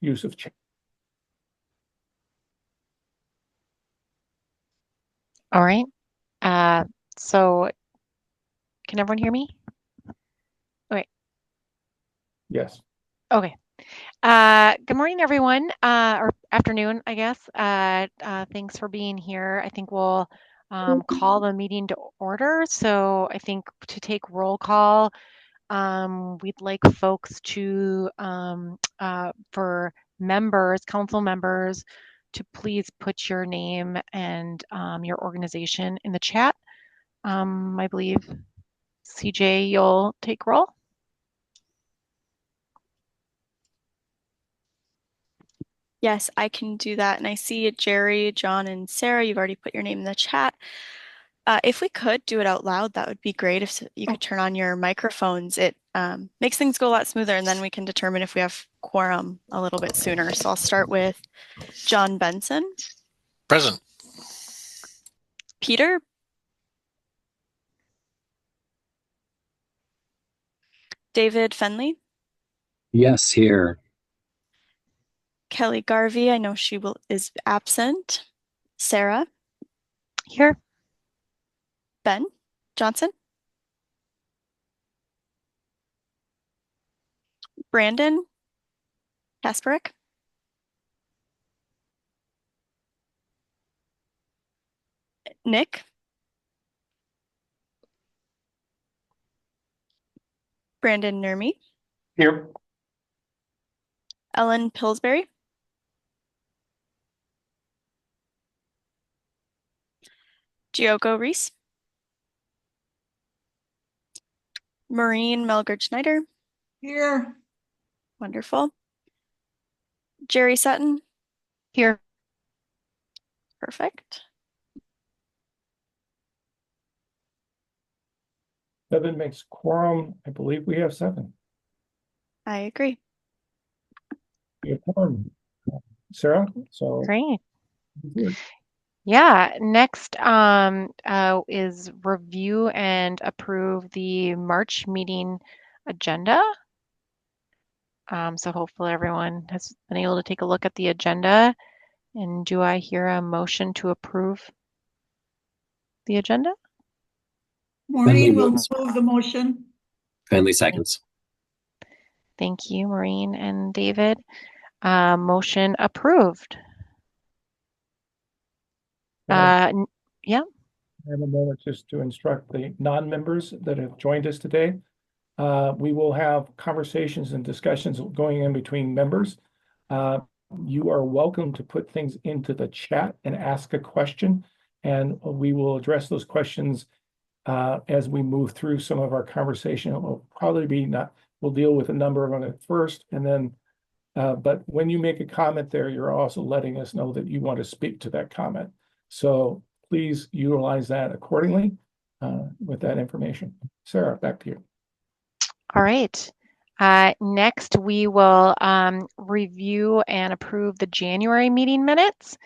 use of chat. All right. So can everyone hear me? Okay. Yes. Okay. Good morning, everyone, or afternoon, I guess. Thanks for being here. I think we'll call the meeting to order. So I think to take roll call, we'd like folks to, for members, council members, to please put your name and your organization in the chat. I believe CJ, you'll take roll. Yes, I can do that. And I see Jerry, John, and Sarah, you've already put your name in the chat. If we could do it out loud, that would be great. If you could turn on your microphones, it makes things go a lot smoother, and then we can determine if we have quorum a little bit sooner. So I'll start with John Benson. Present. Peter. David Fenley. Yes, here. Kelly Garvey, I know she is absent. Sarah. Here. Ben Johnson. Brandon Kasparek. Nick. Brandon Nurmi. Here. Ellen Pillsbury. Giogo Reese. Maureen Melgert Schneider. Here. Wonderful. Jerry Sutton. Here. Perfect. 7 makes quorum. I believe we have 7. I agree. We have quorum. Sarah, so Great. Yeah, next is review and approve the March meeting agenda. So hopefully everyone has been able to take a look at the agenda. And do I hear a motion to approve the agenda? Maureen will move the motion. Fenley seconds. Thank you, Maureen and David. Motion approved. Yeah. I have a moment just to instruct the non-members that have joined us today. We will have conversations and discussions going in between members. You are welcome to put things into the chat and ask a question, and we will address those questions as we move through some of our conversation. It will probably be we'll deal with a number of them at first, and then, but when you make a comment there, you're also letting us know that you want to speak to that comment. So please utilize that accordingly with that information. Sarah, back to you. All right. Next, we will review and approve the January meeting minutes.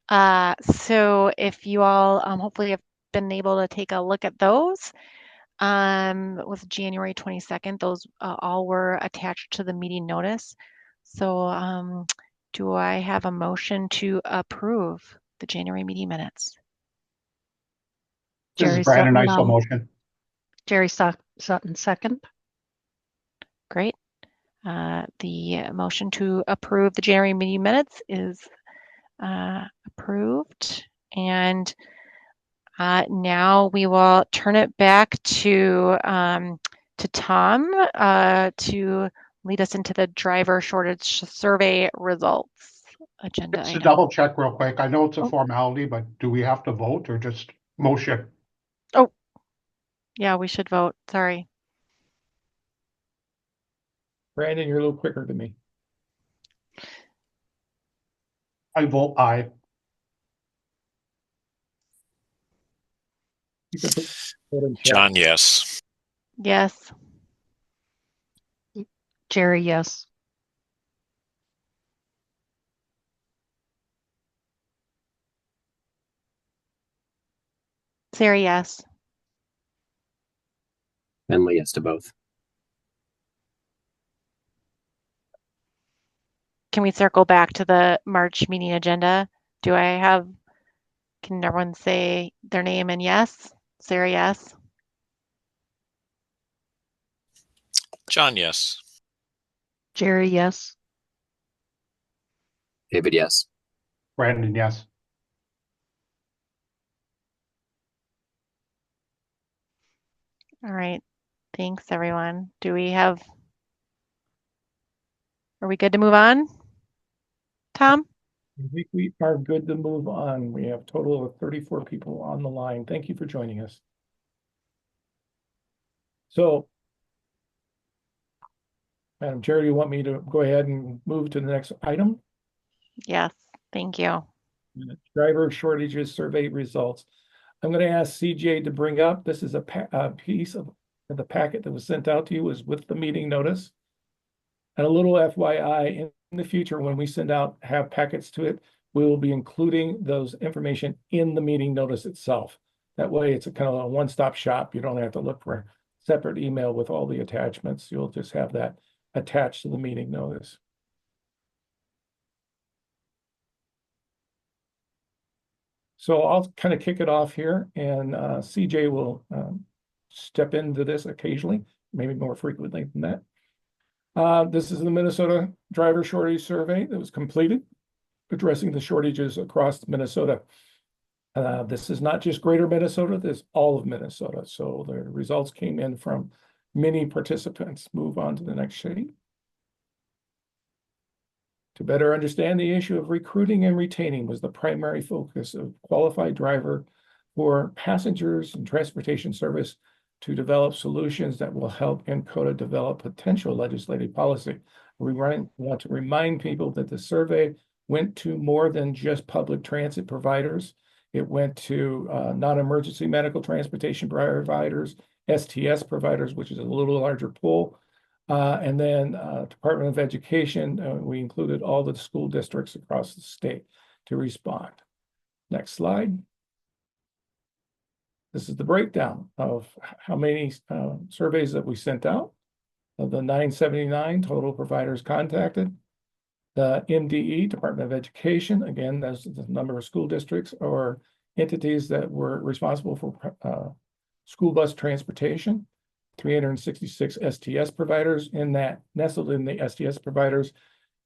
So if you all hopefully have been able to take a look at those, it was January 22nd. Those all were attached to the meeting notice. So do I have a motion to approve the January meeting minutes? This is Brandon, I so motion. Jerry Sutton, second. Great. The motion to approve the January meeting minutes is approved. And now we will turn it back to Tom to lead us into the driver shortage survey results agenda Just item. to double check real quick. I know it's a formality, but do we have to vote or just motion? Oh, yeah, we should vote. Sorry. Brandon, you're a little quicker than me. I vote aye. John, yes. Yes. Jerry, yes. Sarah, yes. Fenley, yes to both. can we circle back to the March meeting agenda? Can everyone say their name and yes? Sarah, yes. John, yes. Jerry, yes. David, yes. Brandon, yes. All right. Thanks, everyone. Are we good to move on? Tom? I think we are good to move on. We have a total of 34 people on the line. Thank you for joining us. So, Madam Chair, do you want me to go ahead and move to the next item? Yes, thank you. Driver shortages survey results. I'm going to ask CJ to bring up, this is a piece of the packet that was sent out to you, is with the meeting notice. And a little FYI, in the future, when we have packets to it, we will be including those information in the meeting notice itself. That way it's a kind of a one-stop shop. You don't have to look for a separate email with all the attachments. You'll just have that attached to the meeting notice. So I'll kind of kick it off here, and CJ will step into this occasionally, maybe more frequently than that. This is the Minnesota driver shortage survey that was completed, addressing the shortages across Minnesota. This is not just greater Minnesota, this is all of Minnesota. So the results came in from many participants. Move on to the next sheet. To better understand the issue of recruiting and retaining was the primary focus of qualified driver for passengers and transportation service to develop solutions that will help MCOTA develop potential legislative policy. We want to remind people that the survey went to more than just public transit providers. It went to non-emergency medical transportation providers, STS providers, which is a little larger pool. And then Department of Education, we included all the school districts across the state to respond. Next slide. This is the breakdown of how many surveys that we sent out. Of the 979 total providers contacted. The MDE, Department of Education, again, that's the number of school districts or entities that were responsible for school bus transportation. 366 STS providers. In that, nestled in the STS providers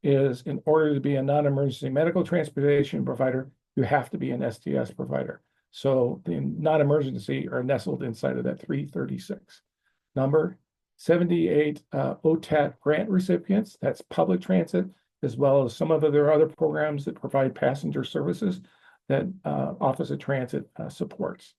is, in order to be a non-emergency medical transportation provider, you have to be an STS provider. So the non-emergency are nestled inside of that 336 number. 78 OTAT grant recipients, that's public transit, as well as some of their other programs that provide passenger services that Office of Transit supports.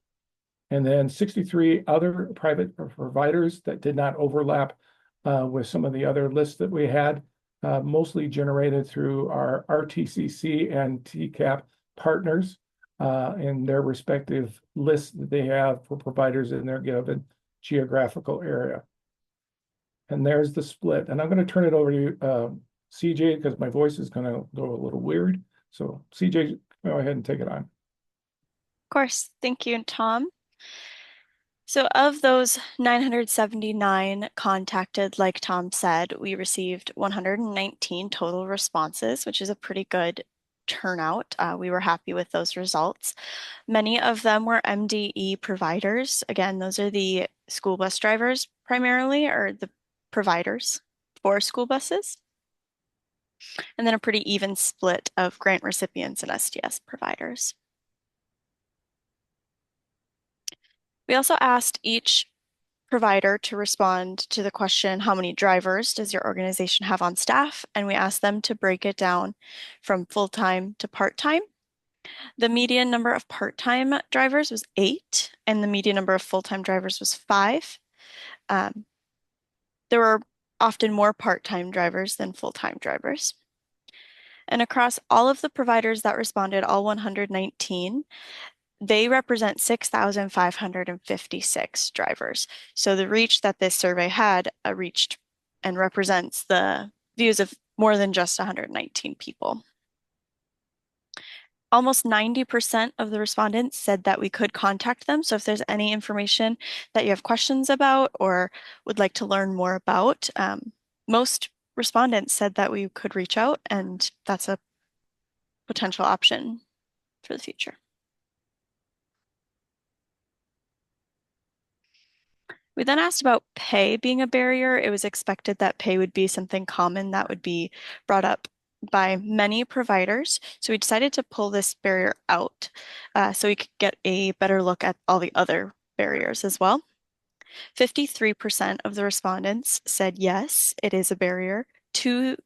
And then 63 other private providers that did not overlap with some of the other lists that we had, mostly generated through our RTCC and TCAP partners in their respective lists that they have for providers in their given geographical area. And there's the split. And I'm going to turn it over to CJ because my voice is going to go a little weird. So CJ, go ahead and take it on. Of course. Thank you, Tom. So of those 979 contacted, like Tom said, we received 119 total responses, which is a pretty good turnout. We were happy with those results. Many of them were MDE providers. Again, those are the school bus drivers primarily, or the providers for school buses. And then a pretty even split of grant recipients and STS providers. We also asked each provider to respond to the question, how many drivers does your organization have on staff? And we asked them to break it down from full-time to part-time. The median number of part-time drivers was 8, and the median number of full-time drivers was 5. There were often more part-time drivers than full-time drivers. And across all of the providers that responded, all 119, they represent 6,556 drivers. So the reach that this survey had reached and represents the views of more than just 119 people. Almost 90% of the respondents said that we could contact them. So if there's any information that you have questions about or would like to learn more about, most respondents said that we could reach out, and that's a potential option for the future. We then asked about pay being a barrier. It was expected that pay would be something common that would be brought up by many providers. So we decided to pull this barrier out so we could get a better look at all the other barriers as well. 53% of the respondents said yes, it is a barrier. 34%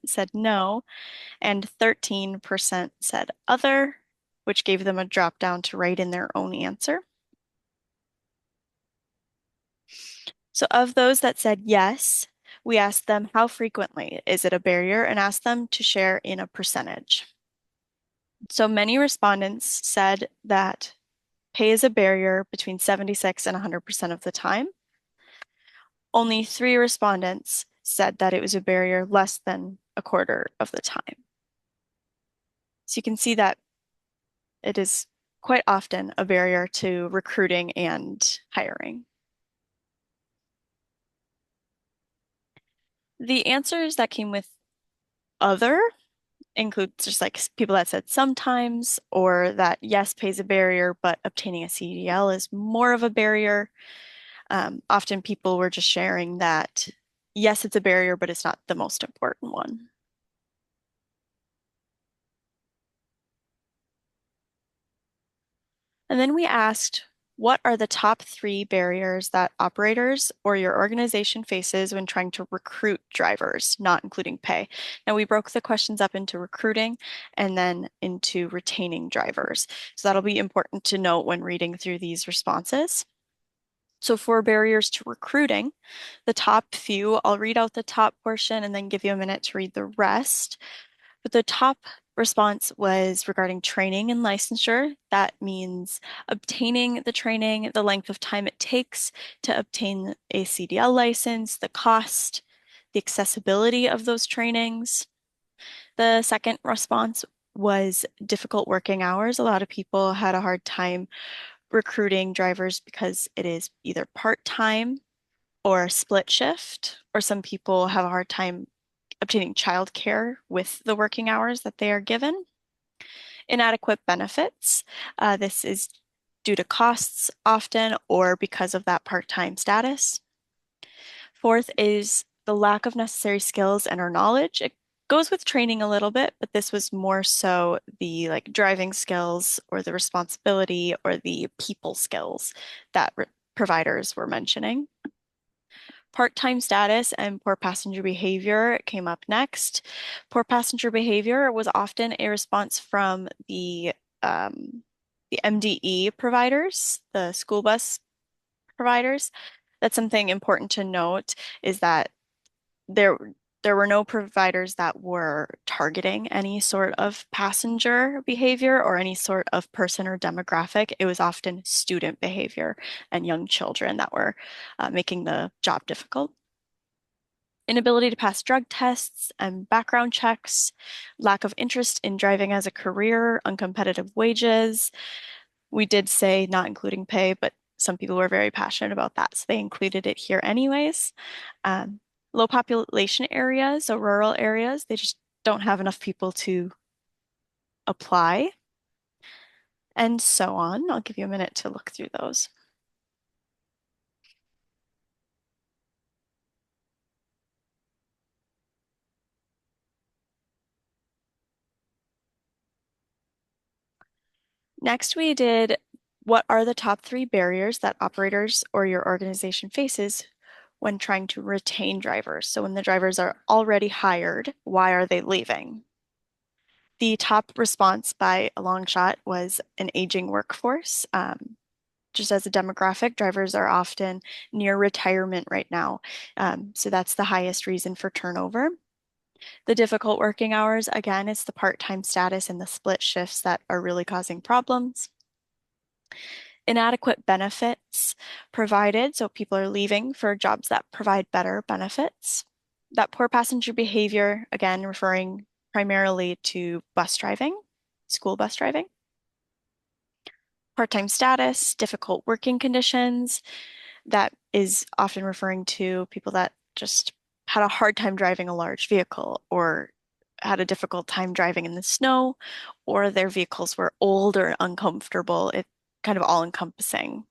said no, and 13% said other, which gave them a drop down to write in their own answer. So of those that said yes, we asked them how frequently is it a barrier and asked them to share in a percentage. So many respondents said that pay is a barrier between 76 and 100% of the time. Only 3 respondents said that it was a barrier less than a quarter of the time. So you can see that it is quite often a barrier to recruiting and hiring. The answers that came with other include just like people that said sometimes, or that yes, pay is a barrier, but obtaining a CDL is more of a barrier. Often people were just sharing that yes, it's a barrier, but it's not the most important one. And then we asked, what are the top 3 barriers that operators or your organization faces when trying to recruit drivers, not including pay? Now we broke the questions up into recruiting and then into retaining drivers. So that'll be important to note when reading through these responses. So for barriers to recruiting, the top few, I'll read out the top portion and then give you a minute to read the rest. But the top response was regarding training and licensure. That means obtaining the training, the length of time it takes to obtain a CDL license, the cost, the accessibility of those trainings. The second response was difficult working hours. A lot of people had a hard time recruiting drivers because it is either part-time or split shift, or some people have a hard time obtaining childcare with the working hours that they are given. Inadequate benefits. This is due to costs often or because of that part-time status. Fourth is the lack of necessary skills and or knowledge. It goes with training a little bit, but this was more so the like driving skills or the responsibility or the people skills that providers were mentioning. Part-time status and poor passenger behavior came up next. Poor passenger behavior was often a response from the MDE providers, the school bus providers. That's something important to note, is that there were no providers that were targeting any sort of passenger behavior or any sort of person or demographic. It was often student behavior and young children that were making the job difficult. Inability to pass drug tests and background checks, lack of interest in driving as a career, uncompetitive wages. We did say not including pay, but some people were very passionate about that, so they included it here anyways. Low population areas, so rural areas, they just don't have enough people to apply, and so on. I'll give you a minute to look through those. Next, we did what are the top 3 barriers that operators or your organization faces when trying to retain drivers? So when the drivers are already hired, why are they leaving? The top response by a long shot was an aging workforce. Just as a demographic, drivers are often near retirement right now. So that's the highest reason for turnover. The difficult working hours, again, it's the part-time status and the split shifts that are really causing problems. Inadequate benefits provided, so people are leaving for jobs that provide better benefits. That poor passenger behavior, again, referring primarily to bus driving, school bus driving. Part-time status, difficult working conditions, that is often referring to people that just had a hard time driving a large vehicle or had a difficult time driving in the snow, or their vehicles were old or uncomfortable. It kind of all encompassing.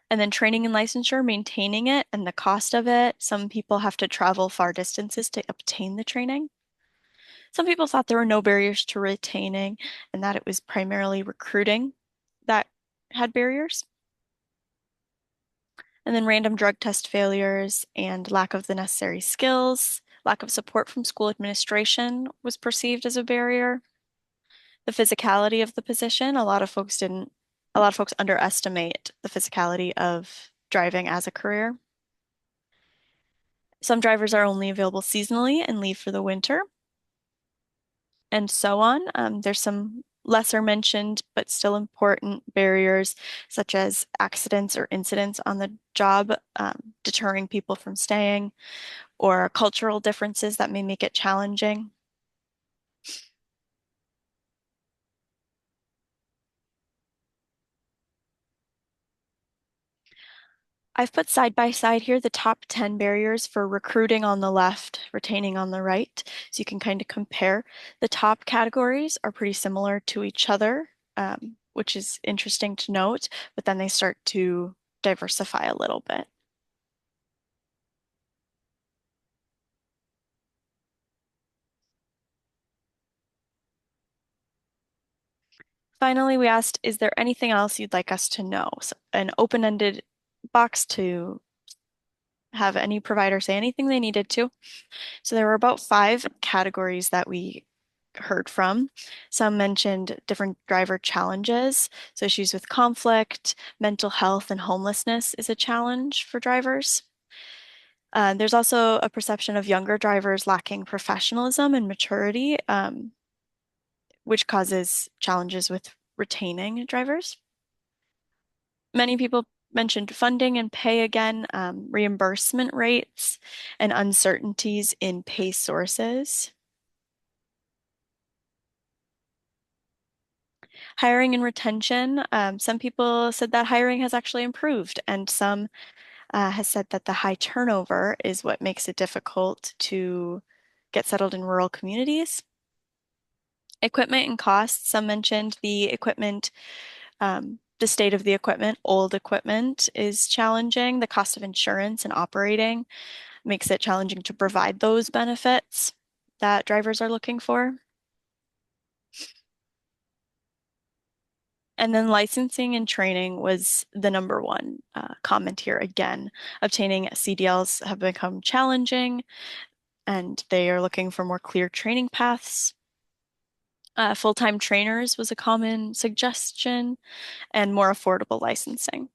And then training and licensure, maintaining it and the cost of it. Some people have to travel far distances to obtain the training. Some people thought there were no barriers to retaining and that it was primarily recruiting that had barriers. And then random drug test failures and lack of the necessary skills, lack of support from school administration was perceived as a barrier. The physicality of the position, a lot of folks underestimate the physicality of driving as a career. Some drivers are only available seasonally and leave for the winter, and so on. There's some lesser mentioned but still important barriers, such as accidents or incidents on the job, deterring people from staying, or cultural differences that may make it challenging. I've put side by side here the top 10 barriers for recruiting on the left, retaining on the right, so you can kind of compare. The top categories are pretty similar to each other, which is interesting to note, but then they start to diversify a little bit. Finally, we asked, is there anything else you'd like us to know? So an open-ended box to have any provider say anything they needed to. So there were about 5 categories that we heard from. Some mentioned different driver challenges. So issues with conflict, mental health, and homelessness is a challenge for drivers. There's also a perception of younger drivers lacking professionalism and maturity, which causes challenges with retaining drivers. Many people mentioned funding and pay again, reimbursement rates, and uncertainties in pay sources. Hiring and retention, some people said that hiring has actually improved, and some has said that the high turnover is what makes it difficult to get settled in rural communities. Equipment and costs, some mentioned the equipment, the state of the equipment, old equipment is challenging. The cost of insurance and operating makes it challenging to provide those benefits that drivers are looking for. And then licensing and training was the number one comment here again. Obtaining CDLs have become challenging and they are looking for more clear training paths. Full-time trainers was a common suggestion and more affordable licensing.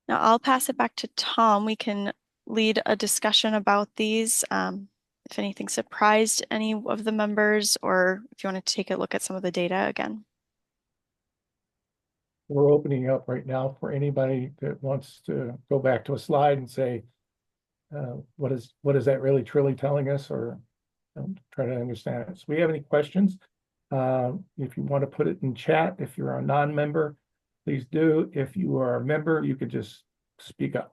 Now I'll pass it back to Tom. We can lead a discussion about these. If anything surprised any of the members, or if you want to take a look at some of the data again. We're opening up right now for anybody that wants to go back to a slide and say, what is that really truly telling us, or try to understand it. So we have any questions? If you want to put it in chat, if you're a non-member, please do. If you are a member, you could just speak up.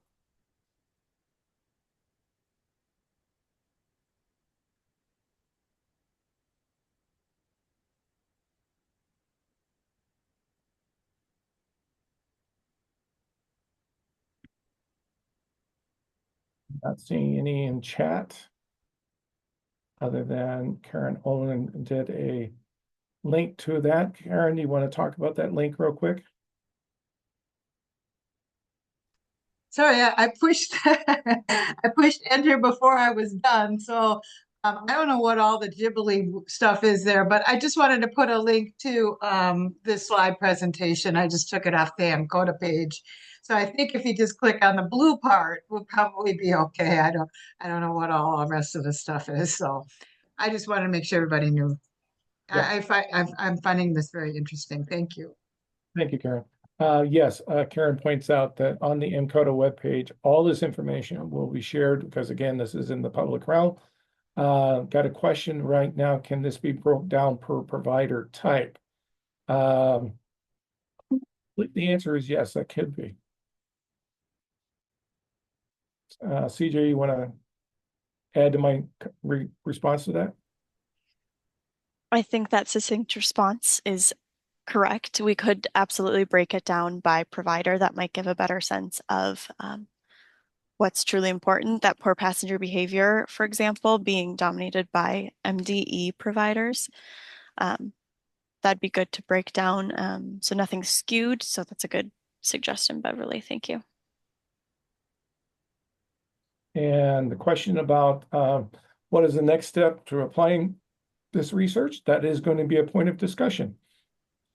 Not seeing any in chat, other than Karen Olin did a link to that. Karen, do you want to talk about that link real quick? Sorry, I pushed I pushed enter before I was done. So I don't know what all the Ghibli stuff is there, but I just wanted to put a link to this slide presentation. I just took it off the MCOTA page. So I think if you just click on the blue part, we'll probably be okay. I don't know what all the rest of the stuff is. So I just wanted to make sure everybody knew. Yeah. I'm finding this very interesting. Thank you. Thank you, Karen. Yes, Karen points out that on the MCOTA webpage, all this information will be shared because, again, this is in the public realm. Got a question right now. Can this be broke down per provider type? The answer is yes, that could be. CJ, you want to add to my response to that? I think that succinct response is correct. We could absolutely break it down by provider. That might give a better sense of what's truly important. That poor passenger behavior, for example, being dominated by MDE providers. That'd be good to break down so nothing's skewed. So that's a good suggestion, Beverly. Thank you. And the question about what is the next step to applying this research, that is going to be a point of discussion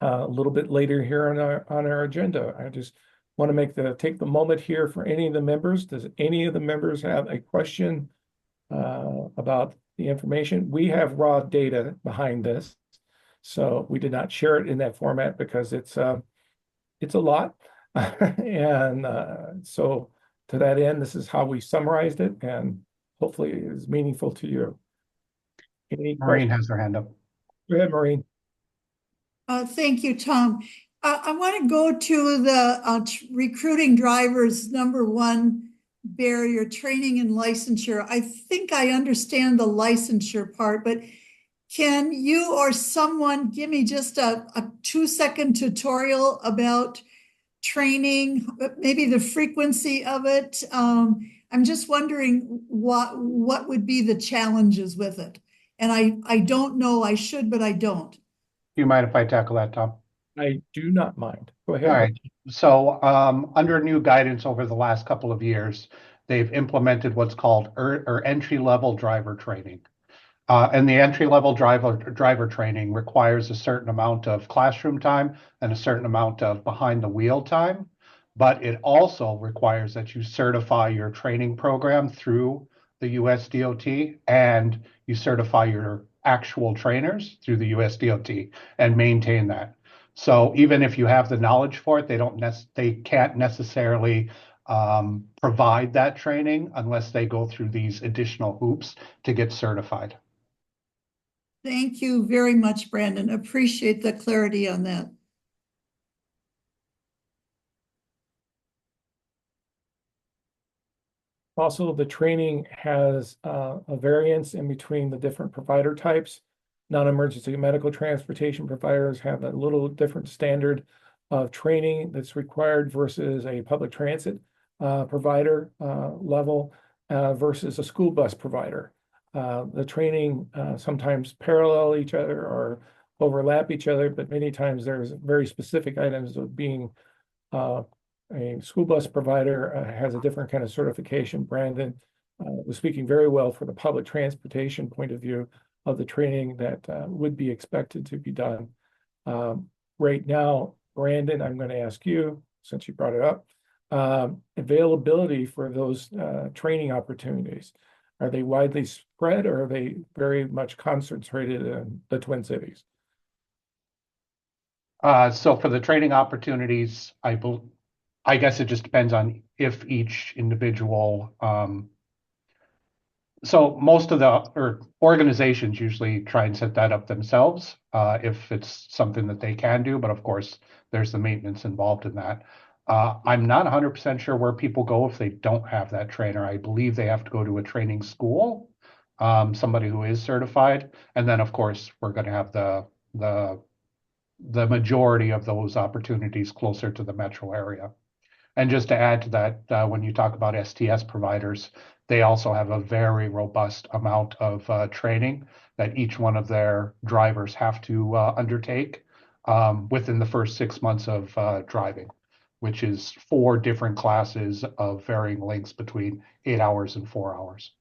a little bit later here on our agenda. I just want to take the moment here for any of the members. Does any of the members have a question about the information? We have raw data behind this, so we did not share it in that format because it's a lot, and so to that end, this is how we summarized it, and hopefully it is meaningful to you. Any Maureen questions? has her hand up. Go ahead, Maureen. Thank you, Tom. I want to go to the recruiting drivers, #1 barrier, training and licensure. I think I understand the licensure part, but can you or someone give me just a 2-second tutorial about training, maybe the frequency of it? I'm just wondering what would be the challenges with it. And I don't know, I should, but I don't. Do you mind if I tackle that, Tom? I do not mind. Go ahead. All right. So under new guidance over the last couple of years, they've implemented what's called entry-level driver training. And the entry-level driver training requires a certain amount of classroom time and a certain amount of behind-the-wheel time. But it also requires that you certify your training program through the USDOT and you certify your actual trainers through the USDOT and maintain that. So even if you have the knowledge for it, they can't necessarily provide that training unless they go through these additional hoops to get certified. Thank you very much, Brandon. Appreciate the clarity on that. Also, the training has a variance in between the different provider types. Non-emergency medical transportation providers have a little different standard of training that's required versus a public transit provider level versus a school bus provider. The training sometimes parallel each other or overlap each other, but many times there's very specific items of being a school bus provider has a different kind of certification. Brandon was speaking very well for the public transportation point of view of the training that would be expected to be done. Right now, Brandon, I'm going to ask you, since you brought it up, availability for those training opportunities. Are they widely spread or are they very much concentrated in the Twin Cities? So for the training opportunities, I guess it just depends on if each individual. So most of the organizations usually try and set that up themselves if it's something that they can do. But of course, there's the maintenance involved in that. I'm not 100% sure where people go if they don't have that trainer. I believe they have to go to a training school, somebody who is certified. And then, of course, we're going to have the majority of those opportunities closer to the metro area. And just to add to that, when you talk about STS providers, they also have a very robust amount of training that each one of their drivers have to undertake within the first 6 months of driving, which is 4 different classes of varying lengths between 8 hours and 4 hours.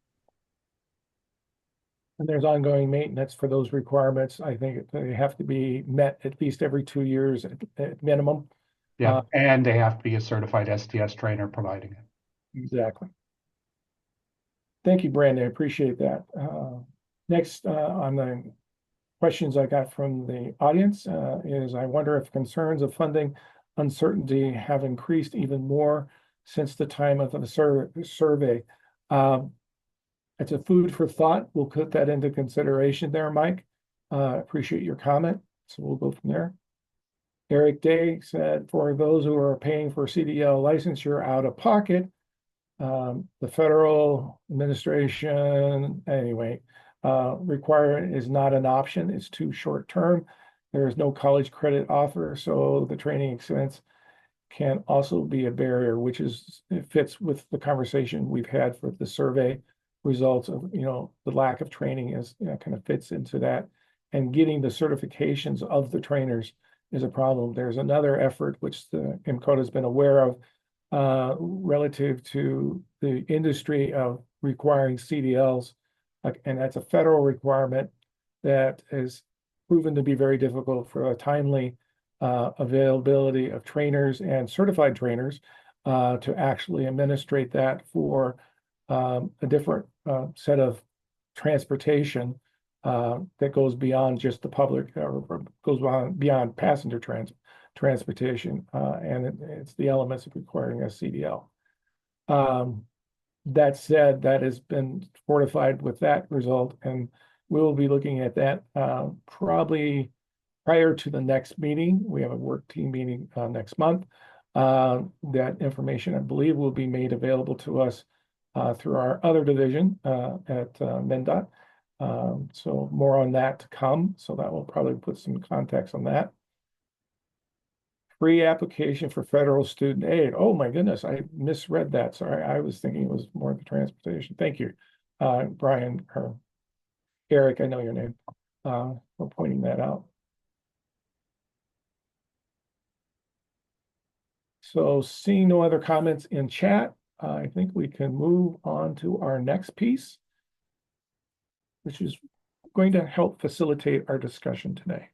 And there's ongoing maintenance for those requirements. I think they have to be met at least every 2 years at minimum. Yeah, and they have to be a certified STS trainer providing it. Exactly. Thank you, Brandon. I appreciate that. Next on the questions I got from the audience is I wonder if concerns of funding uncertainty have increased even more since the time of the survey. It's a food for thought. We'll put that into consideration there, Mike. Appreciate your comment. So we'll go from there. Eric Day said, for those who are paying for CDL licensure out of pocket, the federal administration, anyway, requirement is not an option. It's too short term. There is no college credit offer, so the training expense can also be a barrier, which is, it fits with the conversation we've had for the survey results of, the lack of training is, kind of fits into that. And getting the certifications of the trainers is a problem. There's another effort which the MCOTA has been aware of, relative to the industry of requiring CDLs. And that's a federal requirement that is proven to be very difficult for a timely availability of trainers and certified trainers to actually administrate that for a different set of transportation that goes beyond just the public or goes beyond passenger transportation, and it's the elements of requiring a CDL. That said, that has been fortified with that result, and we will be looking at that probably prior to the next meeting. We have a work team meeting next month. That information, I believe, will be made available to us through our other division at MnDOT. So more on that to come. So that will probably put some context on that. Free application for federal student aid. Oh my goodness, I misread that. Sorry, I was thinking it was more of the transportation. Thank you, Brian, or Eric, I know your name, for pointing that out. So seeing no other comments in chat, I think we can move on to our next piece, which is going to help facilitate our discussion today.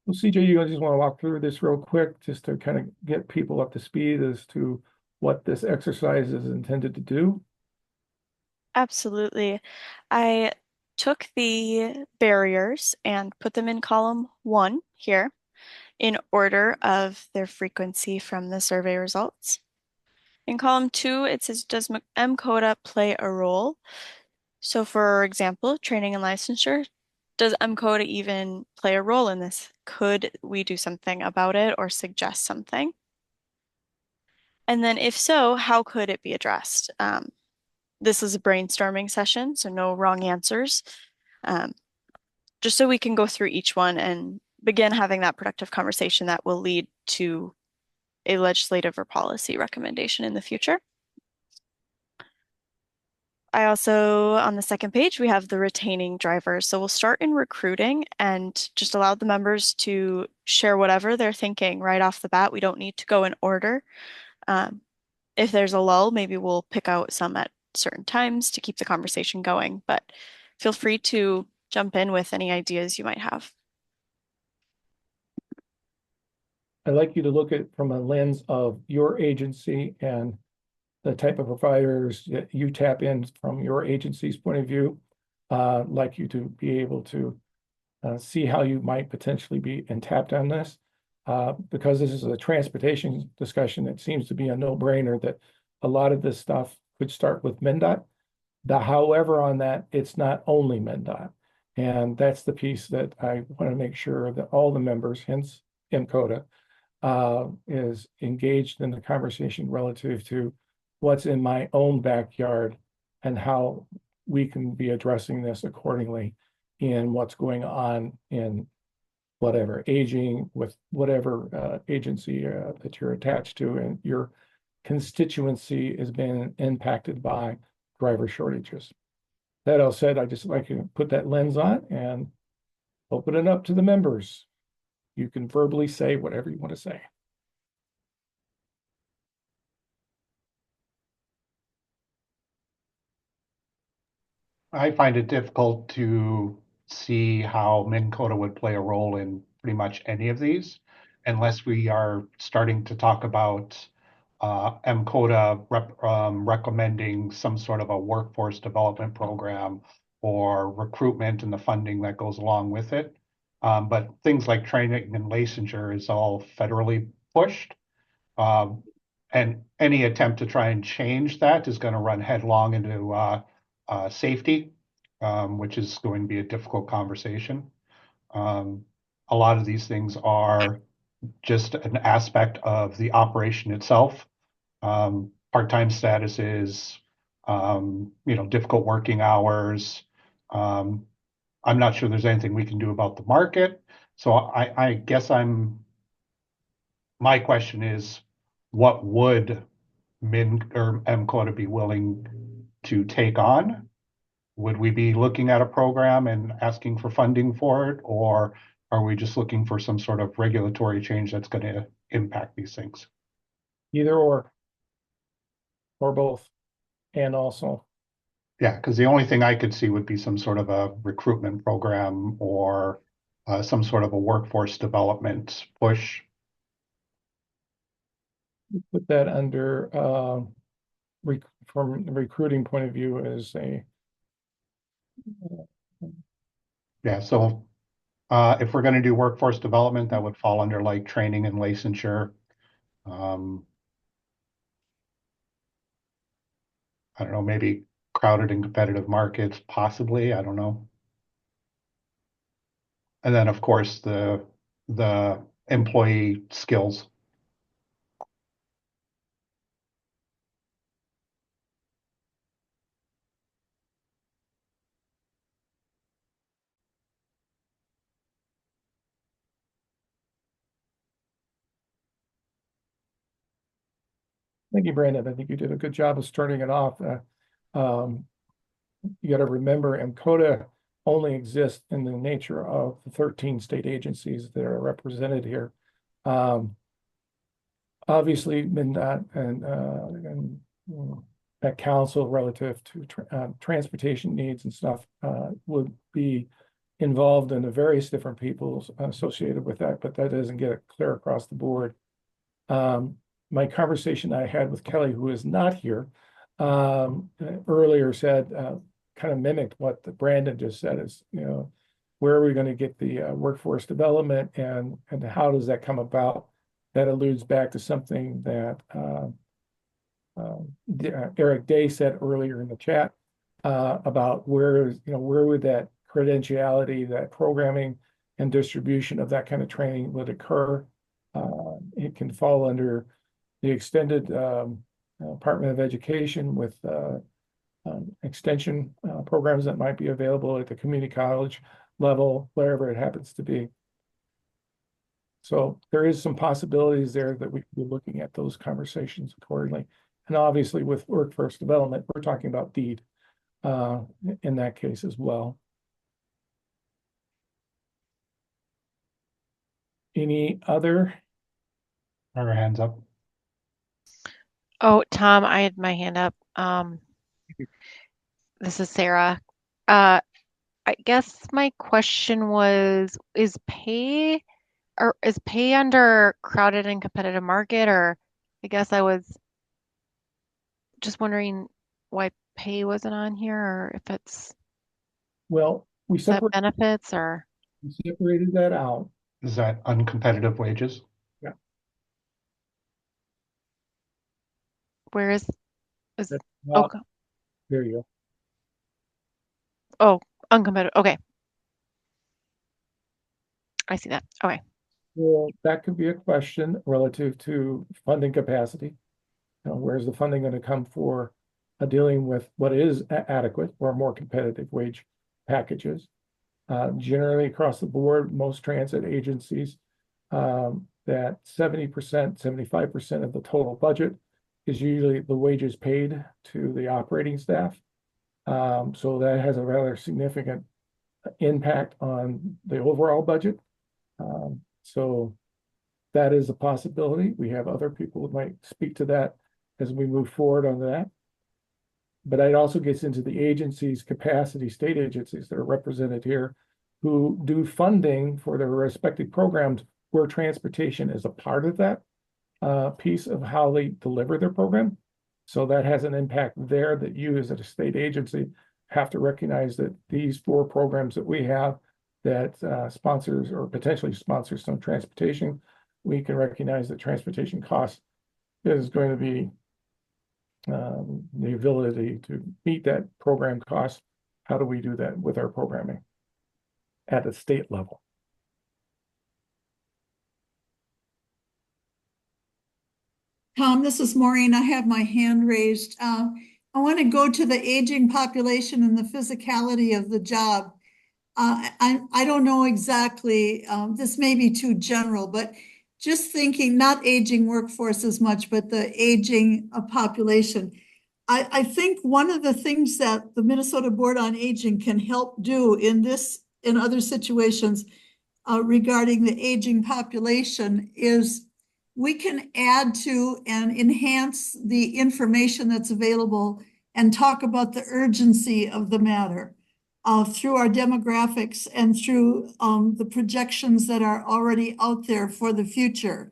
Well, CJ, you just want to walk through this real quick, just to kind of get people up to speed as to what this exercise is intended to do? Absolutely. I took the barriers and put them in column 1 here in order of their frequency from the survey results. In column 2, it says, does MCOTA play a role? So for example, training and licensure, does MCOTA even play a role in this? Could we do something about it or suggest something? And then if so, how could it be addressed? This is a brainstorming session, so no wrong answers. Just so we can go through each one and begin having that productive conversation that will lead to a legislative or policy recommendation in the future. I also, on the second page, we have the retaining drivers. So we'll start in recruiting and just allow the members to share whatever they're thinking right off the bat. We don't need to go in order. If there's a lull, maybe we'll pick out some at certain times to keep the conversation going, but feel free to jump in with any ideas you might have. I'd like you to look at it from a lens of your agency and the type of providers that you tap in from your agency's point of view. I'd like you to be able to see how you might potentially be tapped on this. Because this is a transportation discussion, it seems to be a no-brainer that a lot of this stuff could start with MnDOT. However, on that, it's not only MnDOT. And that's the piece that I want to make sure that all the members, hence MCOTA, is engaged in the conversation relative to what's in my own backyard and how we can be addressing this accordingly in what's going on in whatever aging with whatever agency that you're attached to, and your constituency has been impacted by driver shortages. That all said, I just like to put that lens on and open it up to the members. You can verbally say whatever you want to say. I find it difficult to see how MnCOTA would play a role in pretty much any of these, unless we are starting to talk about MCOTA recommending some sort of a workforce development program or recruitment and the funding that goes along with it. But things like training and licensure is all federally pushed. and any attempt to try and change that is going to run headlong into safety, which is going to be a difficult conversation. A lot of these things are just an aspect of the operation itself. Part-time statuses, difficult working hours. I'm not sure there's anything we can do about the market. So I guess my question is, what would MCOTA be willing to take on? Would we be looking at a program and asking for funding for it, or are we just looking for some sort of regulatory change that's going to impact these things? Either or both, and also. Yeah, because the only thing I could see would be some sort of a recruitment program or some sort of a workforce development push. Put that under from the recruiting point of view as a Yeah, so if we're going to do workforce development, that would fall under like training and licensure. I don't know, maybe crowded and competitive markets, possibly. I don't know. And then, of course, the employee skills. Thank you, Brandon. I think you did a good job of starting it off. You got to remember, MCOTA only exists in the nature of the 13 state agencies that are represented here. Obviously, MnDOT and that council relative to transportation needs and stuff would be involved in the various different people associated with that, but that doesn't get it clear across the board. My conversation I had with Kelly, who is not here, earlier said, kind of mimicked what Brandon just said is, where are we going to get the workforce development and how does that come about? That alludes back to something that Eric Day said earlier in the chat about where would that credentiality, that programming and distribution of that kind of training would occur. It can fall under the extended Department of Education with extension programs that might be available at the community college level, wherever it happens to be. So there is some possibilities there that we could be looking at those conversations accordingly. And obviously with workforce development, we're talking about DEED in that case as well. Any other? Our hands up. Oh, Tom, I had my hand up. This is Sarah. I guess my question was, is pay under crowded and competitive market? Or I guess I was just wondering why pay wasn't on here, or if it's Well, we benefits or we separated that out. Is that uncompetitive wages? Yeah. Where is Okay. There you go. Oh, uncompetitive. Okay. I see that. Okay. Well, that could be a question relative to funding capacity. Where's the funding going to come for dealing with what is adequate or more competitive wage packages? Generally across the board, most transit agencies, that 70%, 75% of the total budget is usually the wages paid to the operating staff. So that has a rather significant impact on the overall budget. So that is a possibility. We have other people who might speak to that as we move forward on that. But it also gets into the agencies' capacity, state agencies that are represented here, who do funding for their respective programs where transportation is a part of that piece of how they deliver their program. So that has an impact there that you as a state agency have to recognize that these 4 programs that we have that sponsors or potentially sponsors some transportation, we can recognize that transportation costs is going to be the ability to meet that program cost. How do we do that with our programming at a state level? Tom, this is Maureen. I have my hand raised. I want to go to the aging population and the physicality of the job. I don't know exactly, this may be too general, but just thinking, not aging workforce as much, but the aging population. I think one of the things that the Minnesota Board on Aging can help do in this, in other situations regarding the aging population is we can add to and enhance the information that's available and talk about the urgency of the matter through our demographics and through the projections that are already out there for the future.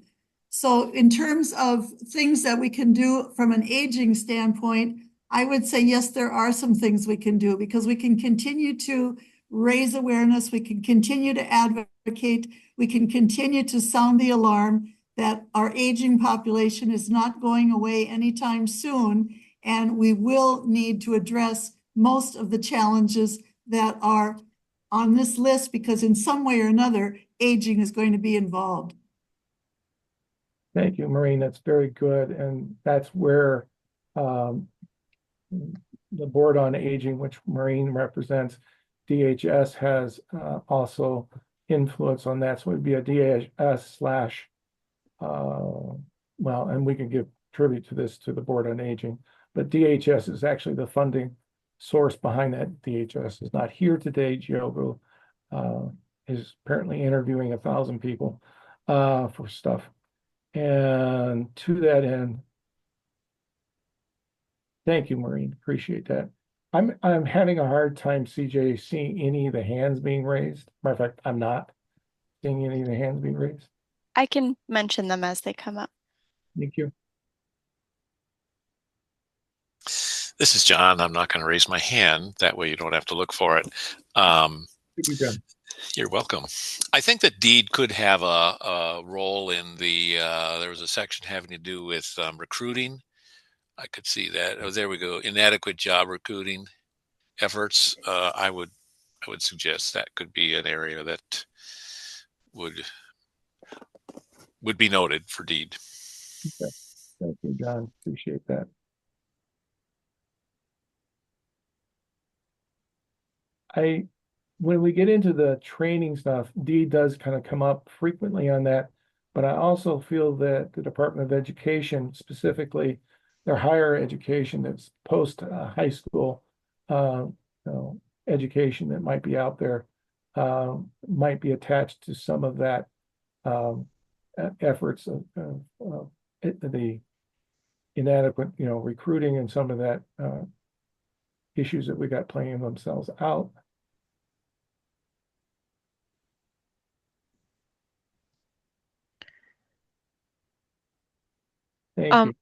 So in terms of things that we can do from an aging standpoint, I would say, yes, there are some things we can do because we can continue to raise awareness, we can continue to advocate, we can continue to sound the alarm that our aging population is not going away anytime soon, and we will need to address most of the challenges that are on this list because in some way or another, aging is going to be involved. Thank you, Maureen. That's very good. And that's where the Board on Aging, which Maureen represents, DHS has also influence on that. So it'd be a DHS slash, well, and we can give tribute to this to the Board on Aging, but DHS is actually the funding source behind that. DHS is not here today. Giogo is apparently interviewing 1,000 people for stuff. And to that end, thank you, Maureen. Appreciate that. I'm having a hard time, CJ, seeing any of the hands being raised. Matter of fact, I'm not seeing any of the hands being raised. I can mention them as they come up. Thank you. This is John. I'm not going to raise my hand. That way you don't have to look for it. Thank you, John. You're welcome. I think that DEED could have a role in the, there was a section having to do with recruiting. I could see that. Oh, there we go. Inadequate job recruiting efforts. I would suggest that could be an area that would be noted for DEED. Okay. Thank you, John. Appreciate that. When we get into the training stuff, DEED does kind of come up frequently on that, but I also feel that the Department of Education, specifically their higher education that's post high school education that might be out there, might be attached to some of that efforts of the inadequate, recruiting and some of that issues that we got playing themselves out. Thank you.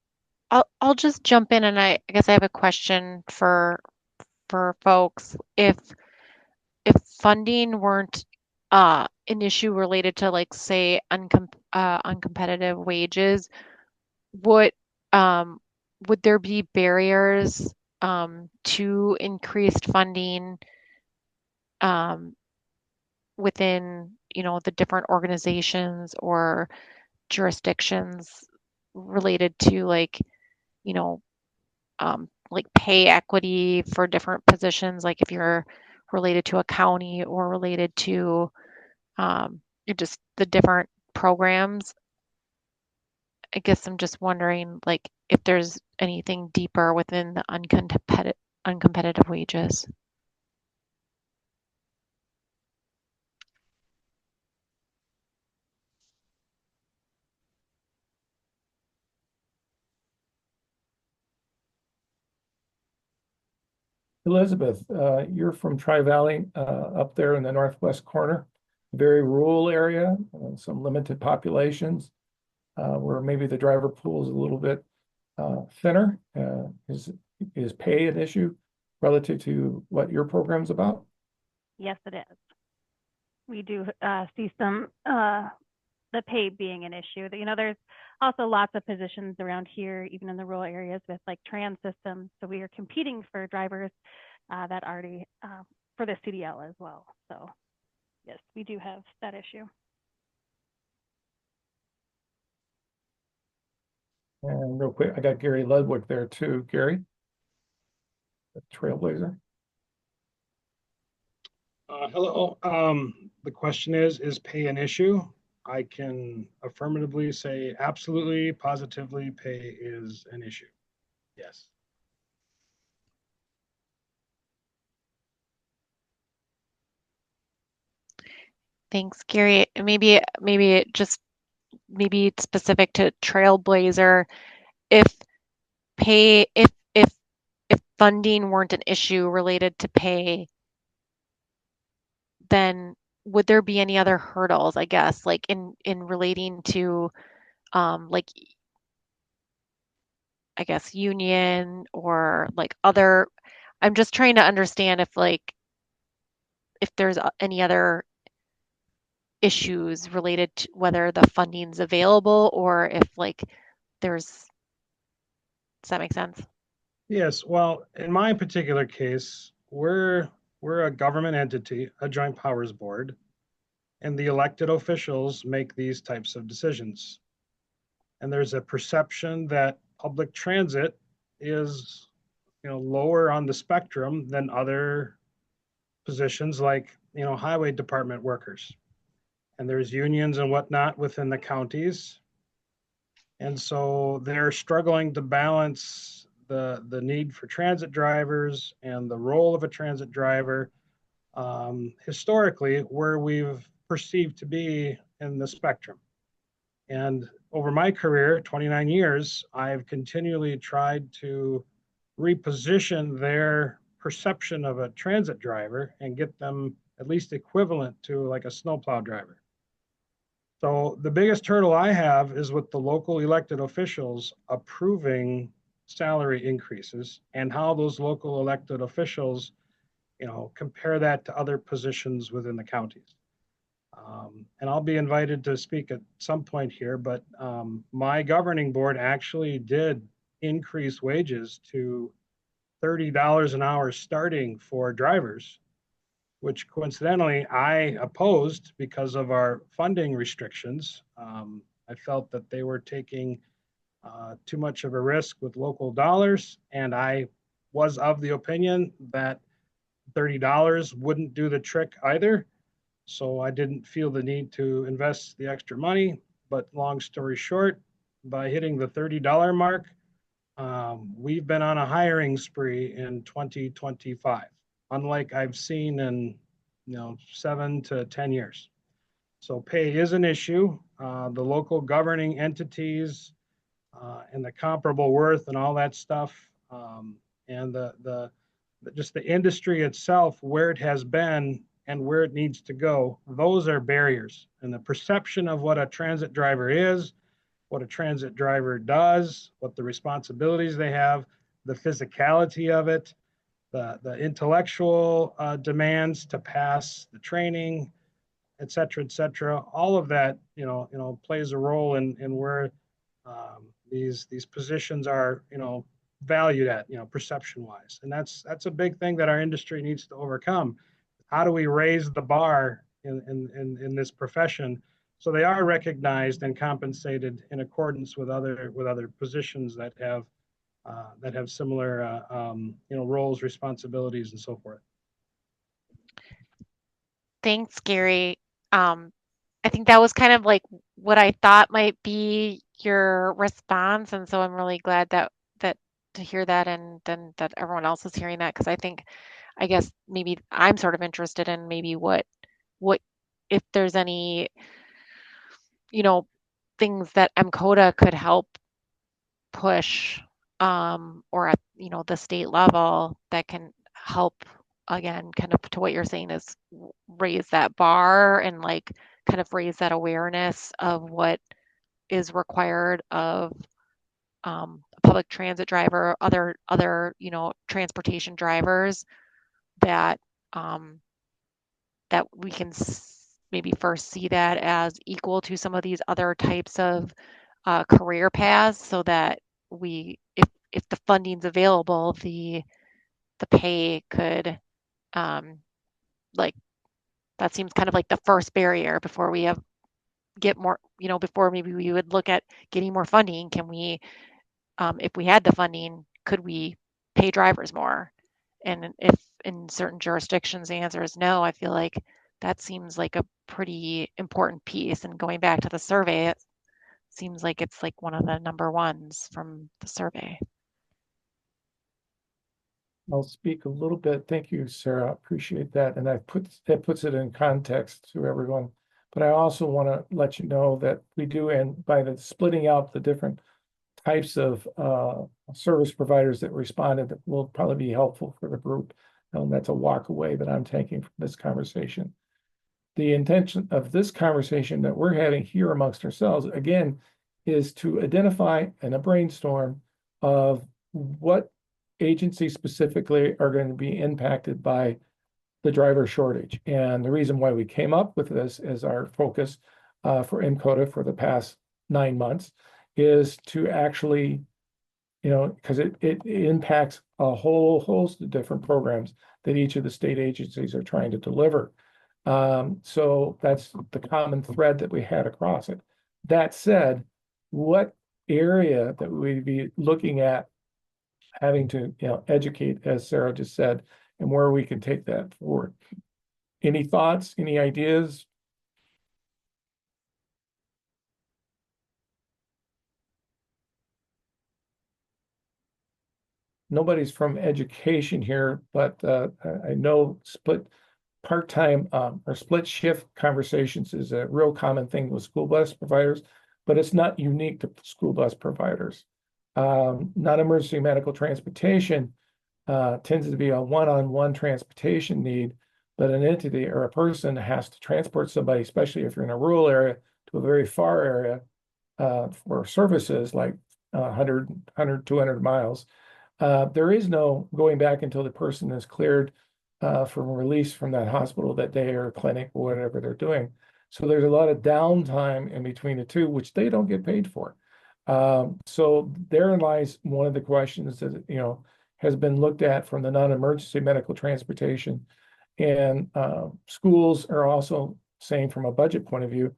I'll just jump in and I guess I have a question for folks. If funding weren't an issue related to, like, say, uncompetitive wages, would there be barriers to increased funding within, the different organizations or jurisdictions related to, like pay equity for different positions, like if you're related to a county or related to just the different programs? I guess I'm just wondering, like, if there's anything deeper within the uncompetitive wages. Elizabeth, you're from Tri-Valley, up there in the northwest corner, very rural area, some limited populations, where maybe the driver pool is a little bit thinner. Is pay an issue relative to what your program's about? Yes, it is. We do see some the pay being an issue. There's also lots of positions around here, even in the rural areas with like trans systems. So we are competing for drivers that already for the CDL as well. So yes, we do have that issue. And real quick, I got Gary Ludwig there too. Gary, the Trailblazer. Hello. The question is pay an issue? I can affirmatively say absolutely, positively, pay is an issue. Yes. Thanks, Gary. Maybe it's specific to Trailblazer. If pay if funding weren't an issue related to pay, then would there be any other hurdles, I guess, like in relating to like I guess union or like other, I'm just trying to understand if there's any other issues related to whether the funding's available or if like does that make sense? Yes. Well, in my particular case, we're a government entity, a joint powers board, and the elected officials make these types of decisions. And there's a perception that public transit is, lower on the spectrum than other positions like, highway department workers. And there's unions and whatnot within the counties. And so they're struggling to balance the need for transit drivers and the role of a transit driver historically where we've perceived to be in the spectrum. And over my career, 29 years, I've continually tried to reposition their perception of a transit driver and get them at least equivalent to like a snowplow driver. So the biggest hurdle I have is with the local elected officials approving salary increases and how those local elected officials, compare that to other positions within the counties. And I'll be invited to speak at some point here, but my governing board actually did increase wages to $30 an hour starting for drivers, which coincidentally I opposed because of our funding restrictions. I felt that they were taking too much of a risk with local dollars, and I was of the opinion that $30 wouldn't do the trick either. So I didn't feel the need to invest the extra money. But long story short, by hitting the $30 mark, we've been on a hiring spree in 2025, unlike I've seen in 7 to 10 years. So pay is an issue. The local governing entities and the comparable worth and all that stuff, and just the industry itself, where it has been and where it needs to go, those are barriers. And the perception of what a transit driver is, what a transit driver does, what the responsibilities they have, the physicality of it, the intellectual demands to pass the training, et cetera, all of that, plays a role in where these positions are, valued at, perception wise. And that's a big thing that our industry needs to overcome. How do we raise the bar in this profession so they are recognized and compensated in accordance with other positions that have similar roles, responsibilities, and so forth. Thanks, Gary. I think that was kind of like what I thought might be your response, and so I'm really glad that to hear that, and then that everyone else is hearing that, because I guess maybe I'm sort of interested in maybe what if there's any things that MCOTA could help push, or at the state level that can help, again, kind of to what you're saying, is raise that bar and like kind of raise that awareness of what is required of a public transit driver, other transportation drivers, that that we can maybe first see that as equal to some of these other types of career paths so that if the funding's available, the pay could like that seems kind of like the first barrier before we get more, before maybe we would look at getting more funding. Can we, if we had the funding, could we pay drivers more? And if in certain jurisdictions the answer is no, I feel like that seems like a pretty important piece. And going back to the survey, it seems like it's like one of the number ones from the survey. I'll speak a little bit. Thank you, Sarah. Appreciate that. And that puts it in context to everyone. But I also want to let you know that we do, and by the splitting out the different types of service providers that responded, that will probably be helpful for the group. And that's a walk away that I'm taking from this conversation. The intention of this conversation that we're having here amongst ourselves, again, is to identify in a brainstorm of what agencies specifically are going to be impacted by the driver shortage. And the reason why we came up with this as our focus for MCOTA for the past 9 months is to actually, because it impacts a whole host of different programs that each of the state agencies are trying to deliver. So that's the common thread that we had across it. That said, what area that we'd be looking at having to, educate, as Sarah just said, and where we can take that forward. Any thoughts, any ideas? Nobody's from education here, but I know part-time or split shift conversations is a real common thing with school bus providers, but it's not unique to school bus providers. Non-emergency medical transportation tends to be a one-on-one transportation need, but an entity or a person has to transport somebody, especially if you're in a rural area, to a very far area for services like 100, 200 miles. There is no going back until the person is cleared from release from that hospital that day or clinic or whatever they're doing. So there's a lot of downtime in between the two, which they don't get paid for. So therein lies one of the questions that, has been looked at from the non-emergency medical transportation. And schools are also saying from a budget point of view,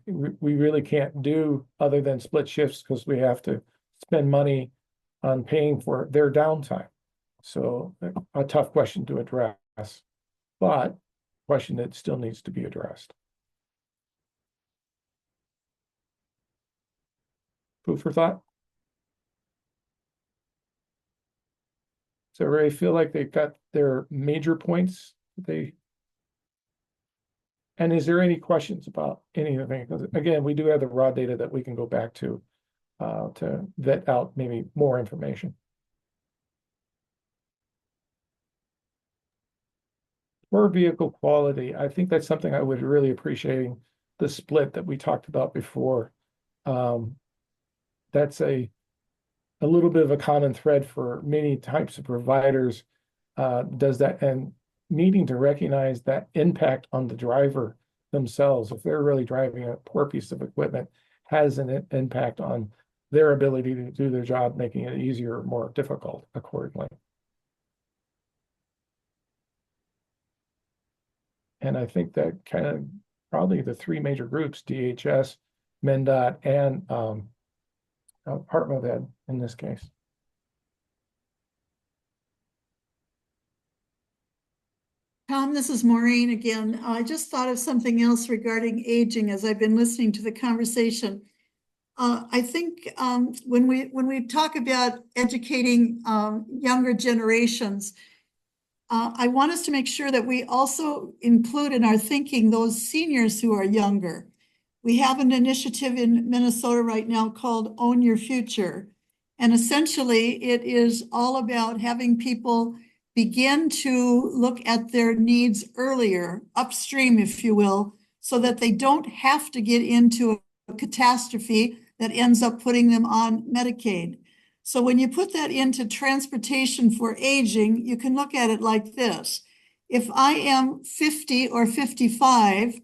we really can't do other than split shifts because we have to spend money on paying for their downtime. So a tough question to address, but a question that still needs to be addressed. Food for thought? So everybody feel like they've got their major points and is there any questions about anything? Because again, we do have the raw data that we can go back to vet out maybe more information. For vehicle quality, I think that's something I would really appreciating the split that we talked about before. That's a little bit of a common thread for many types of providers. Does that, and needing to recognize that impact on the driver themselves, if they're really driving a poor piece of equipment, has an impact on their ability to do their job, making it easier or more difficult accordingly. And I think that kind of probably the three major groups, DHS, MnDOT, and Department of Ed in this case. Tom, this is Maureen again. I just thought of something else regarding aging as I've been listening to the conversation. I think when we talk about educating younger generations, I want us to make sure that we also include in our thinking those seniors who are younger. We have an initiative in Minnesota right now called Own Your Future. And essentially, it is all about having people begin to look at their needs earlier, upstream, if you will, so that they don't have to get into a catastrophe that ends up putting them on Medicaid. So when you put that into transportation for aging, you can look at it like this. If I am 50 or 55,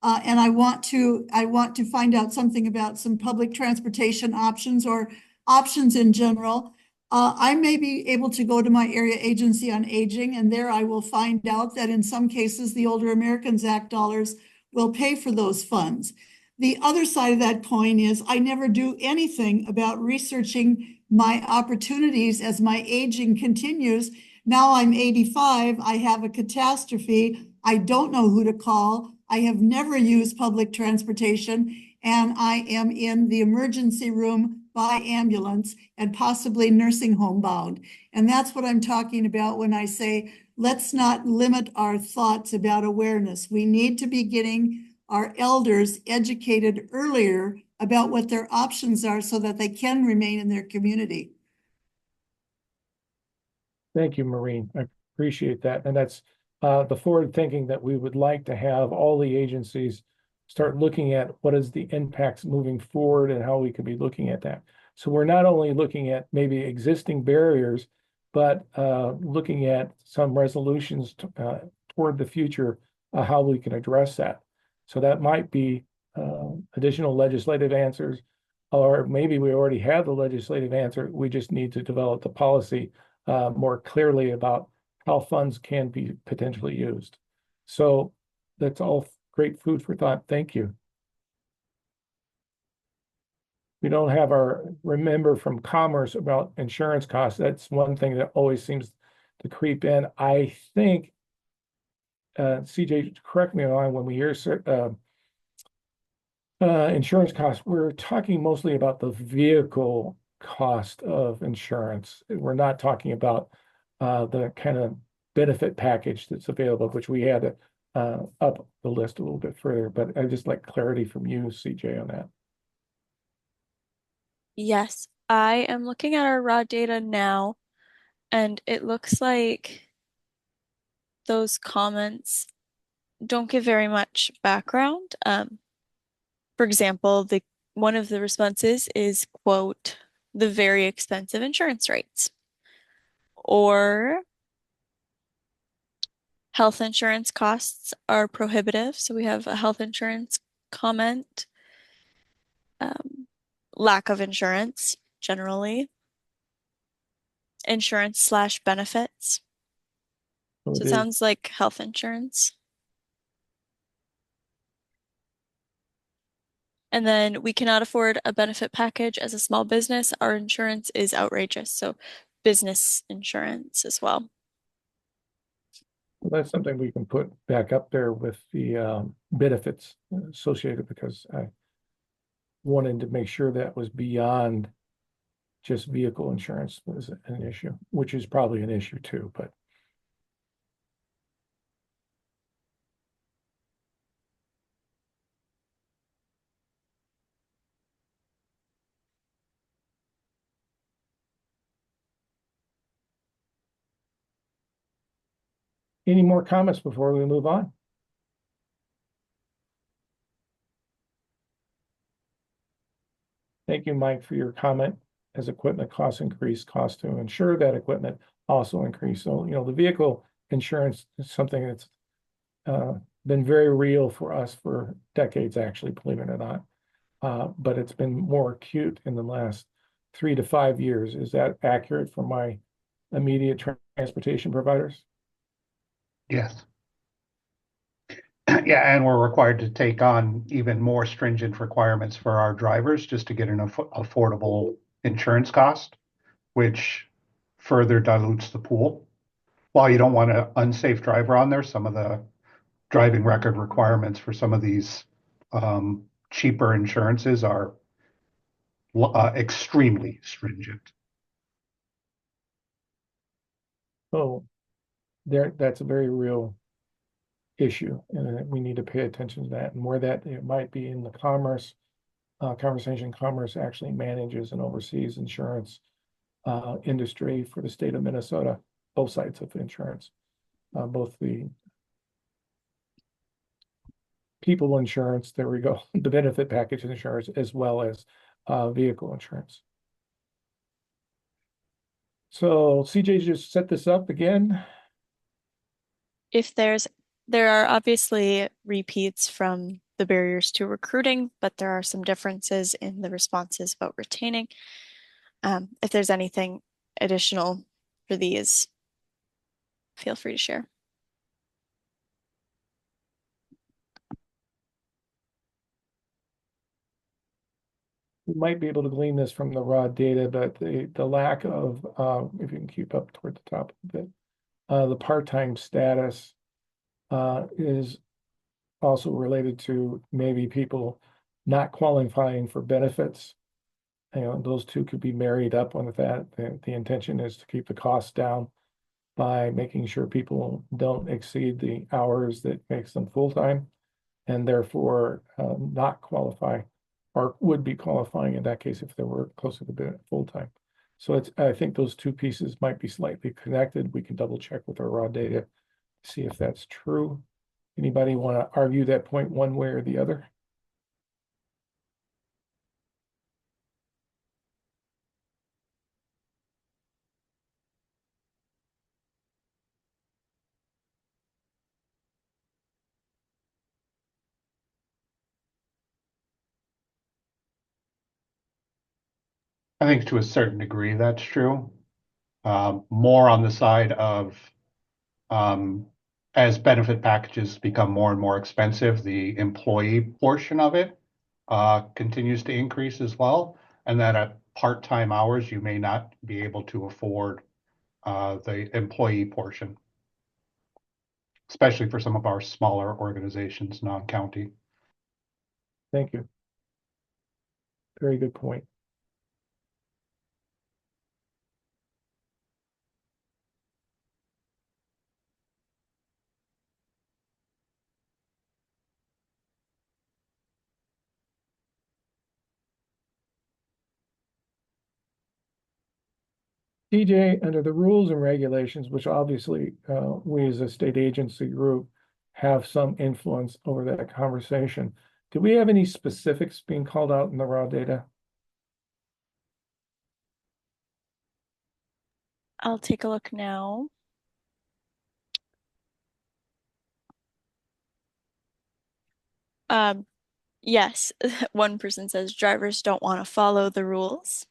and I want to find out something about some public transportation options or options in general. I may be able to go to my area agency on aging, and there I will find out that in some cases, the Older Americans Act dollars will pay for those funds. The other side of that coin is I never do anything about researching my opportunities as my aging continues. Now I'm 85, I have a catastrophe, I don't know who to call, I have never used public transportation, and I am in the emergency room by ambulance and possibly nursing home bound. And that's what I'm talking about when I say, let's not limit our thoughts about awareness. We need to be getting our elders educated earlier about what their options are so that they can remain in their community. Thank you, Maureen. I appreciate that. And that's the forward thinking that we would like to have all the agencies start looking at what is the impacts moving forward and how we could be looking at that. So we're not only looking at maybe existing barriers, but looking at some resolutions toward the future, how we can address that. So that might be additional legislative answers, or maybe we already have the legislative answer. We just need to develop the policy more clearly about how funds can be potentially used. So that's all great food for thought. Thank you. We don't have our remember from commerce about insurance costs. That's one thing that always seems to creep in. I think, CJ, correct me on when we hear insurance costs, we're talking mostly about the vehicle cost of insurance. We're not talking about the kind of benefit package that's available, which we had to up the list a little bit further, but I'd just like clarity from you, CJ, on that. Yes, I am looking at our raw data now, and it looks like those comments don't give very much background. For example, one of the responses is, quote, the very expensive insurance rates, or health insurance costs are prohibitive. So we have a health insurance comment. Lack of insurance, generally. Insurance/benefits. So it sounds like health insurance. And then we cannot afford a benefit package as a small business. Our insurance is outrageous. So business insurance as well. Well, that's something we can put back up there with the benefits associated, because I wanted to make sure that was beyond just vehicle insurance was an issue, which is probably an issue too, but. Any more comments before we move on? Thank you, Mike, for your comment. As equipment costs increase, costs to insure that equipment also increase. So, the vehicle insurance is something that's been very real for us for decades, actually, believe it or not. But it's been more acute in the last 3 to 5 years. Is that accurate for my immediate transportation providers? Yes. Yeah, and we're required to take on even more stringent requirements for our drivers just to get an affordable insurance cost, which further dilutes the pool. While you don't want an unsafe driver on there, some of the driving record requirements for some of these cheaper insurances are extremely stringent. So that's a very real issue, and we need to pay attention to that, and where that it might be in the commerce conversation. Commerce actually manages and oversees insurance industry for the state of Minnesota, both sides of insurance, both the people insurance, there we go, the benefit package insurance, as well as vehicle insurance. So CJ just set this up again. If there are obviously repeats from the barriers to recruiting, but there are some differences in the responses about retaining. If there's anything additional for these, feel free to share. We might be able to glean this from the raw data, but the lack of, if you can keep up toward the top of it, the part-time status is also related to maybe people not qualifying for benefits. You know, those two could be married up with that. The intention is to keep the costs down by making sure people don't exceed the hours that makes them full-time and therefore not qualify or would be qualifying in that case if they were closer to full-time. So I think those two pieces might be slightly connected. We can double check with our raw data, see if that's true. Anybody want to argue that point one way or the other? I think to a certain degree that's true. More on the side of as benefit packages become more and more expensive, the employee portion of it continues to increase as well. And that at part-time hours, you may not be able to afford the employee portion, especially for some of our smaller organizations, non-county. Thank you. Very good point. DJ, under the rules and regulations, which obviously we as a state agency group have some influence over that conversation, do we have any specifics being called out in the raw data? I'll take a look now. Yes, one person says drivers don't want to follow the rules.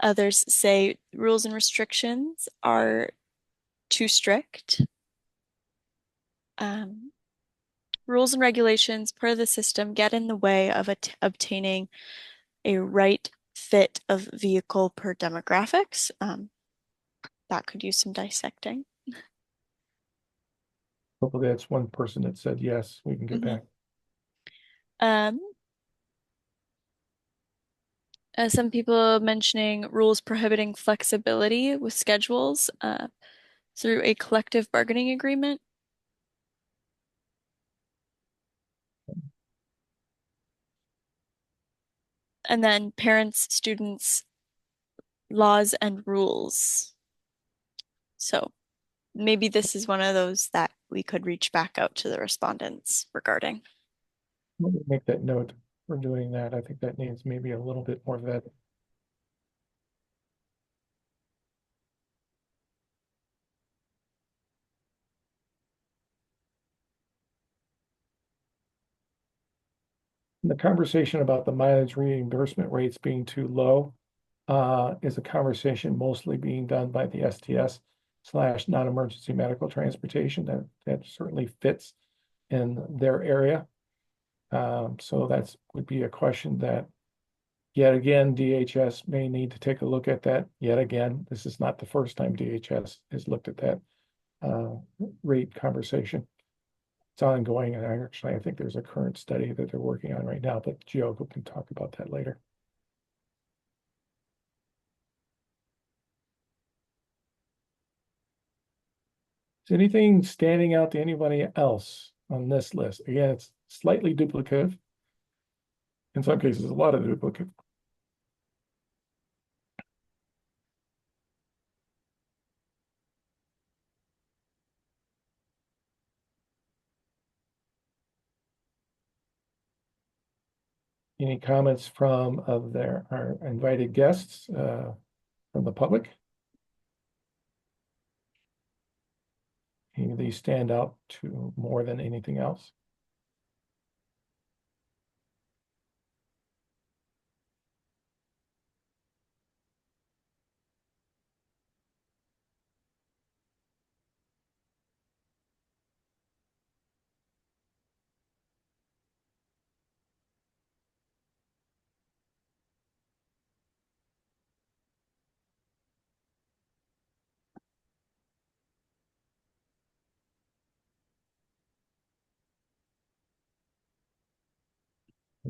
Others say rules and restrictions are too strict. Rules and regulations per the system get in the way of obtaining a right fit of vehicle per demographics. That could use some dissecting. Hopefully that's one person that said yes, we can get back. Some people mentioning rules prohibiting flexibility with schedules through a collective bargaining agreement. And then parents, students, laws and rules. So maybe this is one of those that we could reach back out to the respondents regarding. Let me make that note for doing that. I think that needs maybe a little bit more vetting. The conversation about the mileage reimbursement rates being too low is a conversation mostly being done by the STS / non-emergency medical transportation. That certainly fits in their area. So that's would be a question that yet again, DHS may need to take a look at that yet again. This is not the first time DHS has looked at that rate conversation. It's ongoing, and I think there's a current study that they're working on right now, but Giogo can talk about that later. Is anything standing out to anybody else on this list? Again, it's slightly duplicative. In some cases, a lot of duplicate. Any comments from our invited guests from the public? Any of these stand out to more than anything else?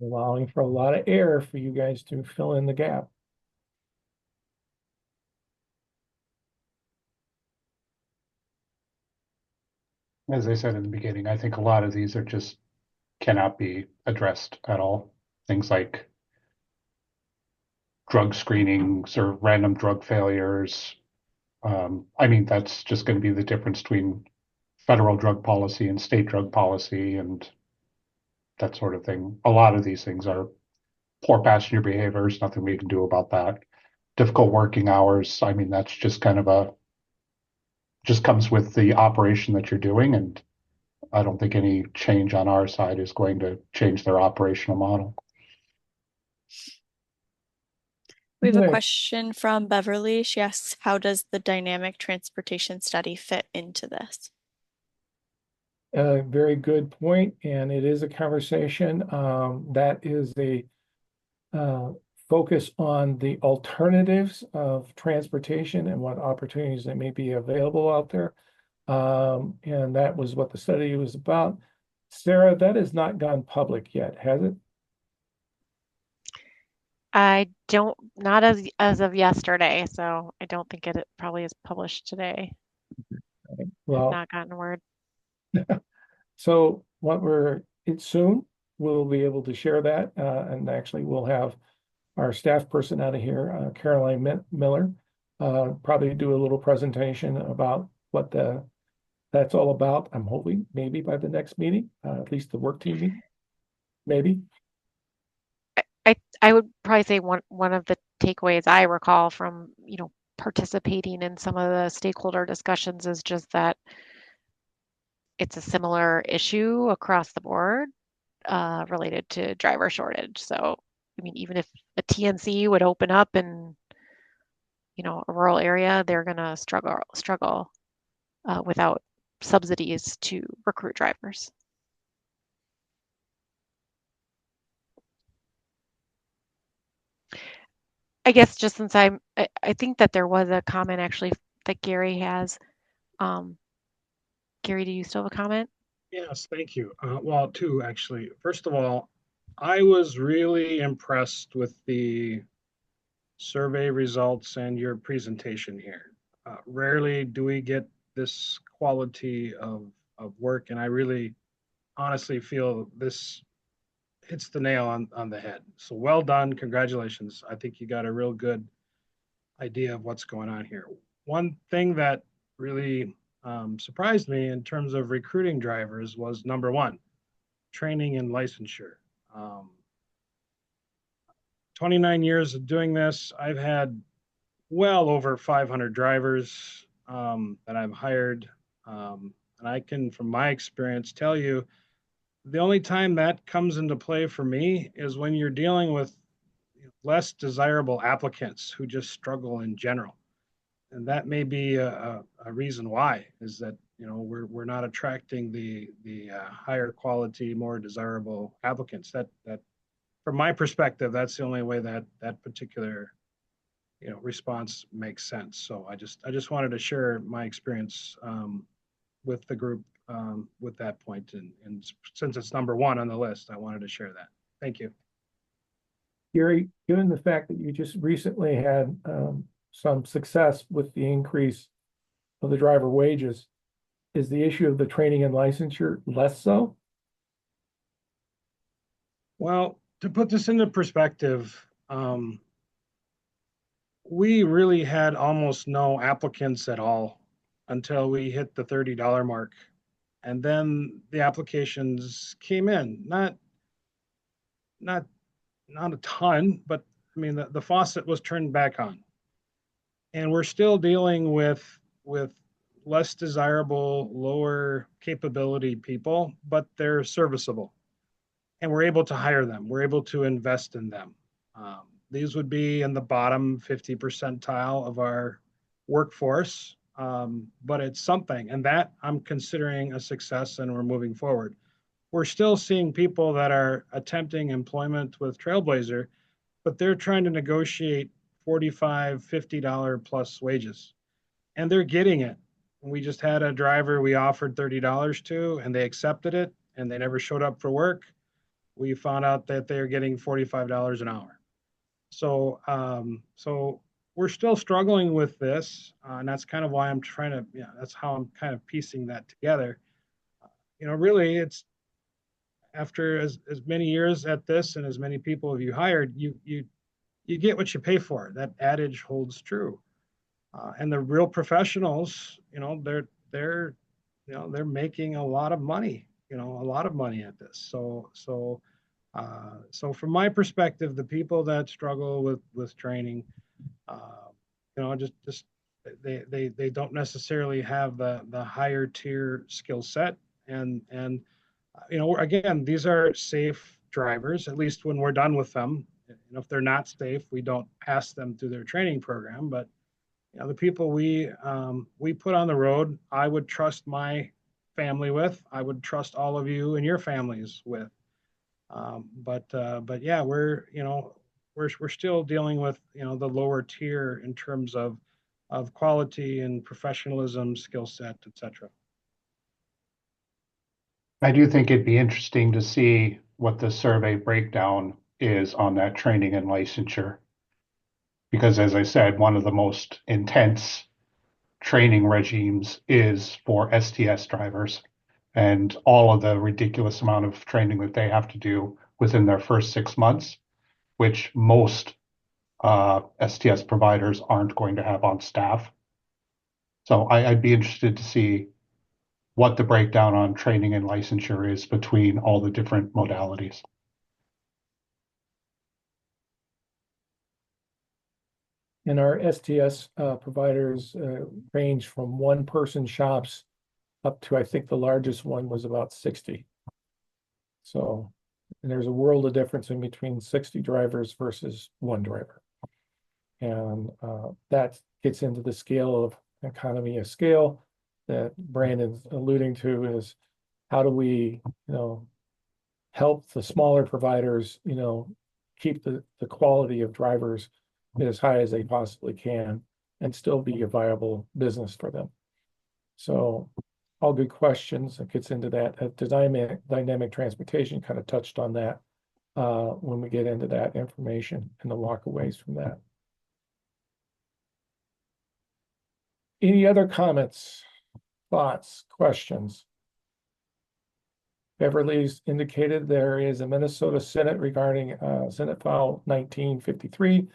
allowing for a lot of air for you guys to fill in the gap. As I said in the beginning, I think a lot of these are just cannot be addressed at all. Things like drug screenings or random drug failures. I mean, that's just going to be the difference between federal drug policy and state drug policy and that sort of thing. A lot of these things are poor passenger behavior. There's nothing we can do about that. Difficult working hours. I mean, that's just kind of just comes with the operation that you're doing. And I don't think any change on our side is going to change their operational model. We have a Right. question from Beverly. She asks, how does the dynamic transportation study fit into this? Very good point, and it is a conversation that is a focus on the alternatives of transportation and what opportunities that may be available out there. And that was what the study was about. Sarah, that has not gone public yet, has it? I don't, not as of yesterday, so I don't think it probably is published today. I've Well, not gotten word. so it's soon, we'll be able to share that, and actually we'll have our staff person out of here, Caroline Miller, probably do a little presentation about what that's all about. I'm hoping maybe by the next meeting, at least the work team meeting, maybe. I would probably say one of the takeaways I recall from, participating in some of the stakeholder discussions is just that it's a similar issue across the board related to driver shortage. So, I mean, even if a TNC would open up in, a rural area, they're gonna struggle without subsidies to recruit drivers. I guess just since I think that there was a comment actually that Gary has. Gary, do you still have a comment? Yes, thank you. Well, two actually. First of all, I was really impressed with the survey results and your presentation here. Rarely do we get this quality of work, and I really honestly feel this hits the nail on the head. So well done. Congratulations. I think you got a real good idea of what's going on here. One thing that really surprised me in terms of recruiting drivers was number one, training and licensure. 29 years of doing this, I've had well over 500 drivers that I've hired. And I can, from my experience, tell you the only time that comes into play for me is when you're dealing with less desirable applicants who just struggle in general. And that may be a reason why is that we're not attracting the higher quality, more desirable applicants. That from my perspective, that's the only way that particular response makes sense. So I just wanted to share my experience with the group with that point, and since it's number one on the list, I wanted to share that. Thank you. Gary, given the fact that you just recently had some success with the increase of the driver wages, is the issue of the training and licensure less so? Well, to put this into perspective, we really had almost no applicants at all until we hit the $30 mark. And then the applications came in, not a ton, but I mean, the faucet was turned back on. And we're still dealing with less desirable, lower capability people, but they're serviceable. And we're able to hire them. We're able to invest in them. These would be in the bottom 50 percentile of our workforce, but it's something. And that I'm considering a success, and we're moving forward. We're still seeing people that are attempting employment with Trailblazer, but they're trying to negotiate $45, $50 plus wages, and they're getting it. We just had a driver we offered $30 to, and they accepted it, and they never showed up for work. we found out that they're getting $45 an hour. So, so we're still struggling with this, and that's kind of why I'm trying to, yeah, that's how I'm kind of piecing that together. Really, it's after as many years at this and as many people have you hired, you get what you pay for. That adage holds true. And the real professionals, they're making a lot of money, a lot of money at this. So from my perspective, the people that struggle with training, just they don't necessarily have the higher tier skill set, and again, these are safe drivers, at least when we're done with them. If they're not safe, we don't pass them through their training program. But the people we put on the road, I would trust my family with. I would trust all of you and your families with. But yeah, we're still dealing with the lower tier in terms of quality and professionalism, skill set, etc. I do think it'd be interesting to see what the survey breakdown is on that training and licensure. Because as I said, one of the most intense training regimes is for STS drivers, and all of the ridiculous amount of training that they have to do within their first 6 months, which most STS providers aren't going to have on staff. So I'd be interested to see what the breakdown on training and licensure is between all the different modalities. And our STS providers range from one-person shops up to, I think the largest one was about 60. So, and there's a world of difference in between 60 drivers versus one driver. And that gets into the scale of economy of scale that Brandon's alluding to, is how do we, help the smaller providers, keep the quality of drivers as high as they possibly can and still be a viable business for them. So all good questions. It gets into that. Dynamic transportation kind of touched on that when we get into that information and the walkaways from that. Any other comments, thoughts, questions? Beverly's indicated there is a Minnesota Senate regarding Senate File 1953,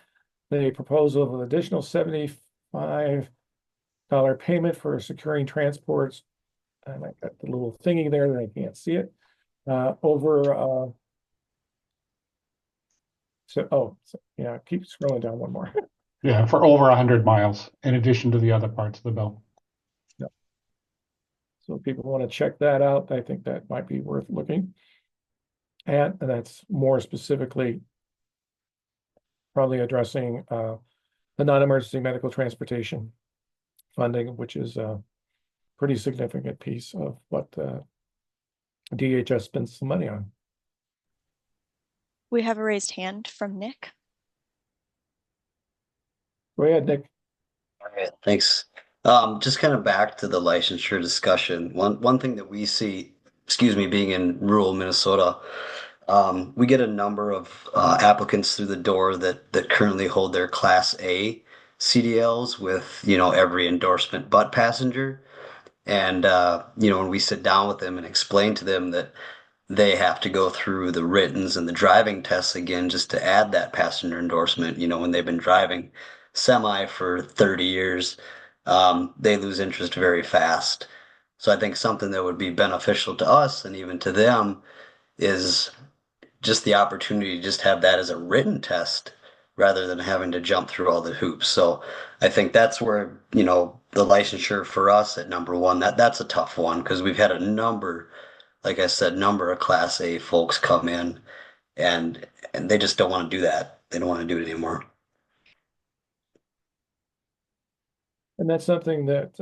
the proposal of an additional $75 payment for securing transports. And I got the little thingy there that I can't see it. Keep scrolling down one more. Yeah, for over 100 miles, in addition to the other parts of the bill. Yep. So if people want to check that out, I think that might be worth looking at. And that's more specifically probably addressing the non-emergency medical transportation funding, which is a pretty significant piece of what DHS spends some money on. We have a raised hand from Nick. Go ahead, Nick. All right, thanks. Just kind of back to the licensure discussion. One thing that we see, being in rural Minnesota, we get a number of applicants through the door that currently hold their Class A CDLs with, every endorsement but passenger. And, when we sit down with them and explain to them that they have to go through the writtens and the driving tests again just to add that passenger endorsement, when they've been driving semi for 30 years, they lose interest very fast. So I think something that would be beneficial to us and even to them is just the opportunity to just have that as a written test rather than having to jump through all the hoops. So I think that's where, the licensure for us at number one, that's a tough one because we've had a number of Class A folks come in and they just don't want to do that. They don't want to do it anymore. And that's something that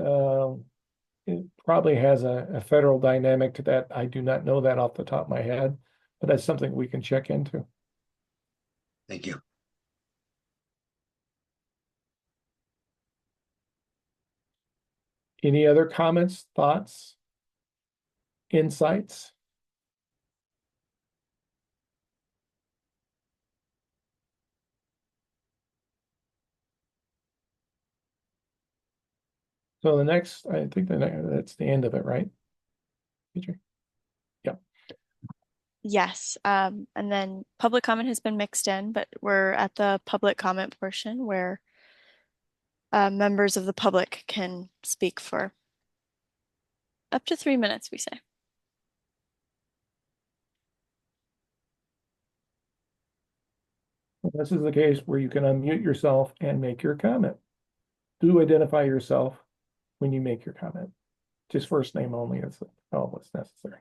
it probably has a federal dynamic to that. I do not know that off the top of my head, but that's something we can check into. Thank you. Any other comments, thoughts, insights? So the next, I think that's the end of it, right? PJ? Yes, and then public comment has been mixed in, but we're at the public comment portion where members of the public can speak for up to 3 minutes, we say. This is the case where you can unmute yourself and make your comment. Do identify yourself when you make your comment. Just first name only is all what's necessary.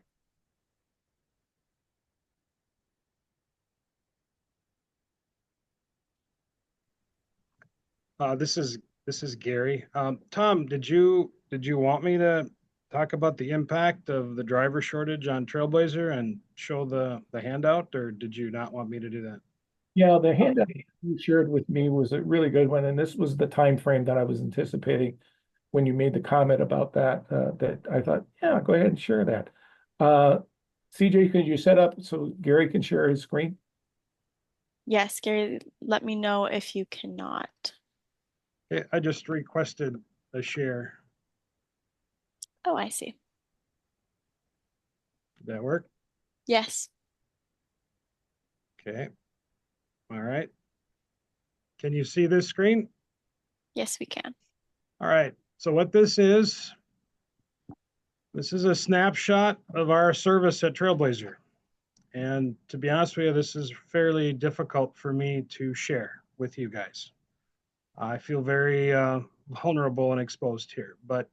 This is Gary. Tom, did you want me to talk about the impact of the driver shortage on Trailblazer and show the handout, or did you not want me to do that? Yeah, the handout you shared with me was a really good one, and this was the time frame that I was anticipating when you made the comment about that. That I thought, yeah, go ahead and share that. CJ, could you set up so Gary can share his screen? Yes, Gary, let me know if you cannot. Okay, I just requested a share. Oh, I see. Did that work? Yes. Okay. All right. Can you see this screen? Yes, we can. All right. So what this is a snapshot of our service at Trailblazer. And to be honest with you, this is fairly difficult for me to share with you guys. I feel very vulnerable and exposed here. But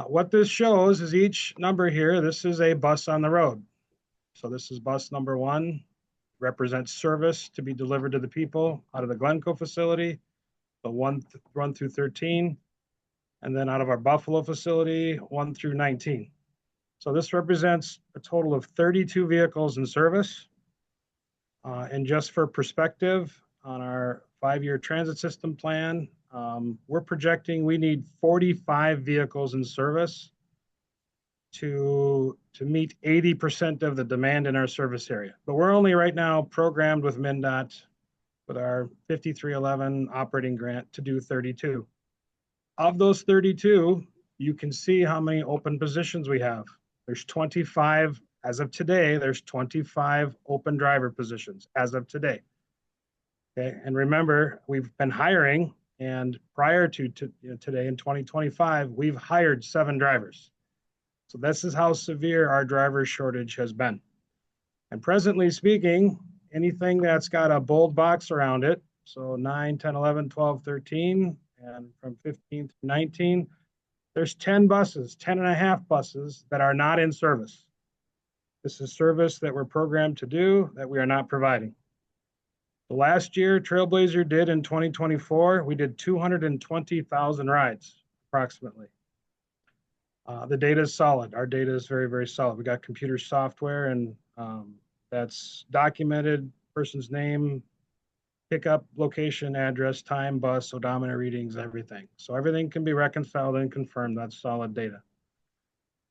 what this shows is each number here, this is a bus on the road. So this is bus number 1, represents service to be delivered to the people out of the Glencoe facility, the 1 through 13, and then out of our Buffalo facility, 1 through 19. So this represents a total of 32 vehicles in service. And just for perspective, on our 5-year transit system plan, we're projecting we need 45 vehicles in service to meet 80% of the demand in our service area. But we're only right now programmed with MnDOT with our 5311 operating grant to do 32. Of those 32, you can see how many open positions we have. There's 25, as of today, there's 25 open driver positions as of today. Okay, and remember, we've been hiring, and prior to today in 2025, we've hired 7 drivers. So this is how severe our driver shortage has been. And presently speaking, anything that's got a bold box around it, so 9, 10, 11, 12, 13, and from 15 to 19, there's 10 buses, 10 and a half buses that are not in service. This is service that we're programmed to do that we are not providing. The last year, Trailblazer did in 2024, we did 220,000 rides, approximately. The data is solid. Our data is very, very solid. We got computer software, and that's documented, person's name, pickup, location, address, time, bus, odometer readings, everything. So everything can be reconciled and confirmed. That's solid data.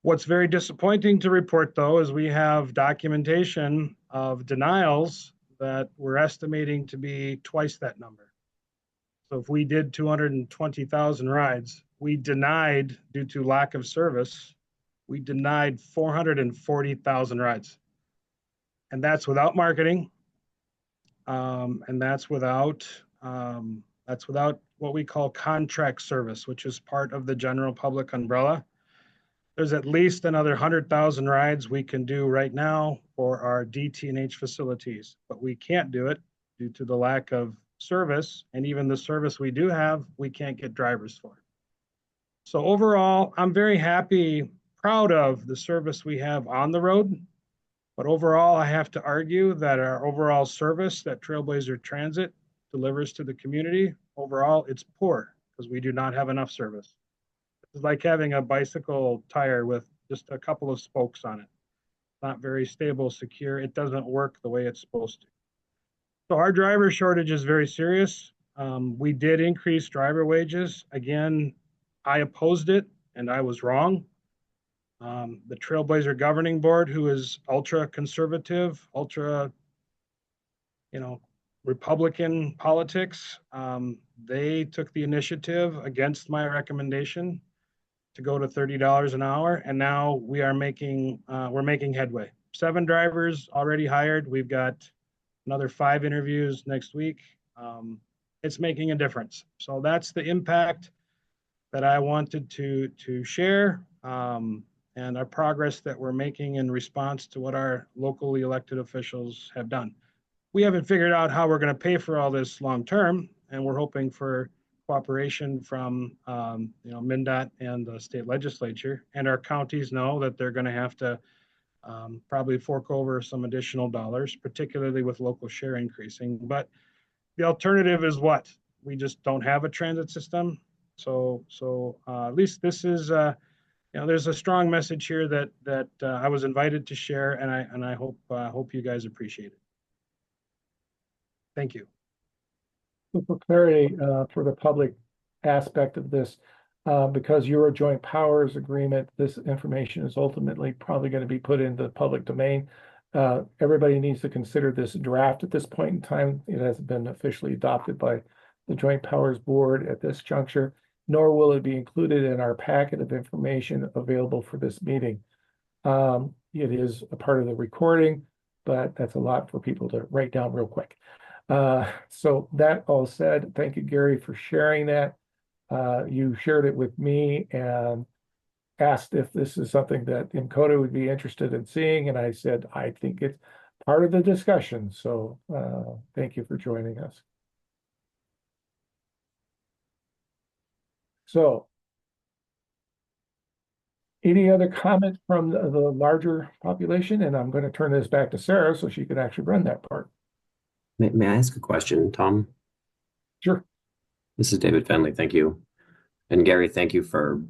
What's very disappointing to report, though, is we have documentation of denials that we're estimating to be twice that number. So if we did 220,000 rides, we denied, due to lack of service, we denied 440,000 rides. And that's without marketing. And that's without what we call contract service, which is part of the general public umbrella. There's at least another 100,000 rides we can do right now for our DT&H facilities, but we can't do it due to the lack of service, and even the service we do have, we can't get drivers for. So overall, I'm very happy, proud of the service we have on the road, but overall, I have to argue that our overall service that Trailblazer Transit delivers to the community, overall, it's poor because we do not have enough service. It's like having a bicycle tire with just a couple of spokes on it. Not very stable, secure. It doesn't work the way it's supposed to. So our driver shortage is very serious. We did increase driver wages. Again, I opposed it and I was wrong. The Trailblazer Governing Board, who is ultra conservative, ultra, Republican politics, they took the initiative against my recommendation. to go to $30 an hour, and now we're making headway. 7 drivers already hired. We've got another 5 interviews next week. It's making a difference. So that's the impact that I wanted to share, and our progress that we're making in response to what our locally elected officials have done. We haven't figured out how we're going to pay for all this long term, and we're hoping for cooperation from MnDOT and the state legislature. And our counties know that they're going to have to probably fork over some additional dollars, particularly with local share increasing. But the alternative is what? We just don't have a transit system. So at least this is, there's a strong message here that I was invited to share, and I hope you guys appreciate it. Thank you. For clarity, for the public aspect of this, because you're a joint powers agreement, this information is ultimately probably going to be put into the public domain. Everybody needs to consider this draft at this point in time. It hasn't been officially adopted by the Joint Powers Board at this juncture, nor will it be included in our packet of information available for this meeting. It is a part of the recording, but that's a lot for people to write down real quick. So that all said, thank you, Gary, for sharing that. You shared it with me and asked if this is something that MCOTA would be interested in seeing, and I said, I think it's part of the discussion. So thank you for joining us. So any other comment from the larger population? And I'm going to turn this back to Sarah so she can actually run that part. May I ask a question, Tom? Sure. This is David Fenley. Thank you. And Gary, thank you for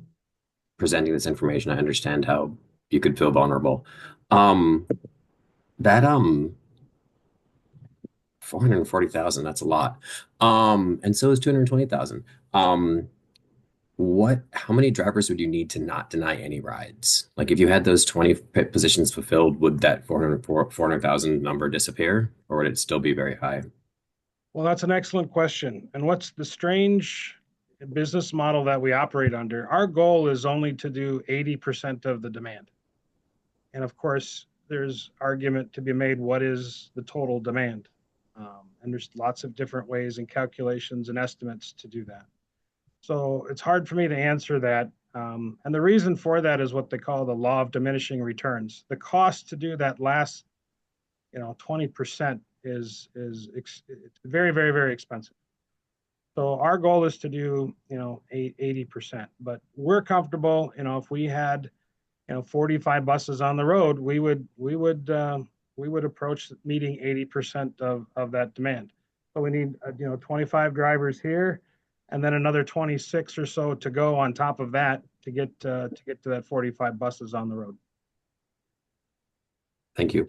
presenting this information. I understand how you could feel vulnerable. That 440,000, that's a lot. And so is 220,000. How many drivers would you need to not deny any rides? Like if you had those 20 positions fulfilled, would that 400,000 number disappear, or would it still be very high? Well, that's an excellent question. And what's the strange business model that we operate under? Our goal is only to do 80% of the demand. And of course, there's argument to be made, what is the total demand? And there's lots of different ways and calculations and estimates to do that. So it's hard for me to answer that. And the reason for that is what they call the law of diminishing returns. The cost to do that last, 20% is very, very, very expensive. So our goal is to do, 80%, but we're comfortable, if we had, 45 buses on the road, we would approach meeting 80% of that demand. So we need, 25 drivers here, and then another 26 or so to go on top of that to get to that 45 buses on the road. Thank you.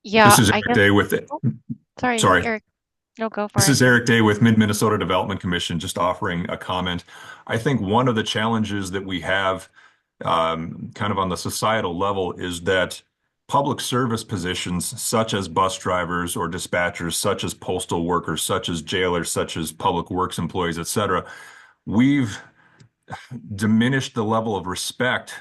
Yeah, This is Eric Day with it. Sorry, Eric. No, go for it. This is Eric Day with Mid-Minnesota Development Commission, just offering a comment. I think one of the challenges that we have kind of on the societal level is that public service positions such as bus drivers or dispatchers, such as postal workers, such as jailers, such as public works employees, et cetera, we've diminished the level of respect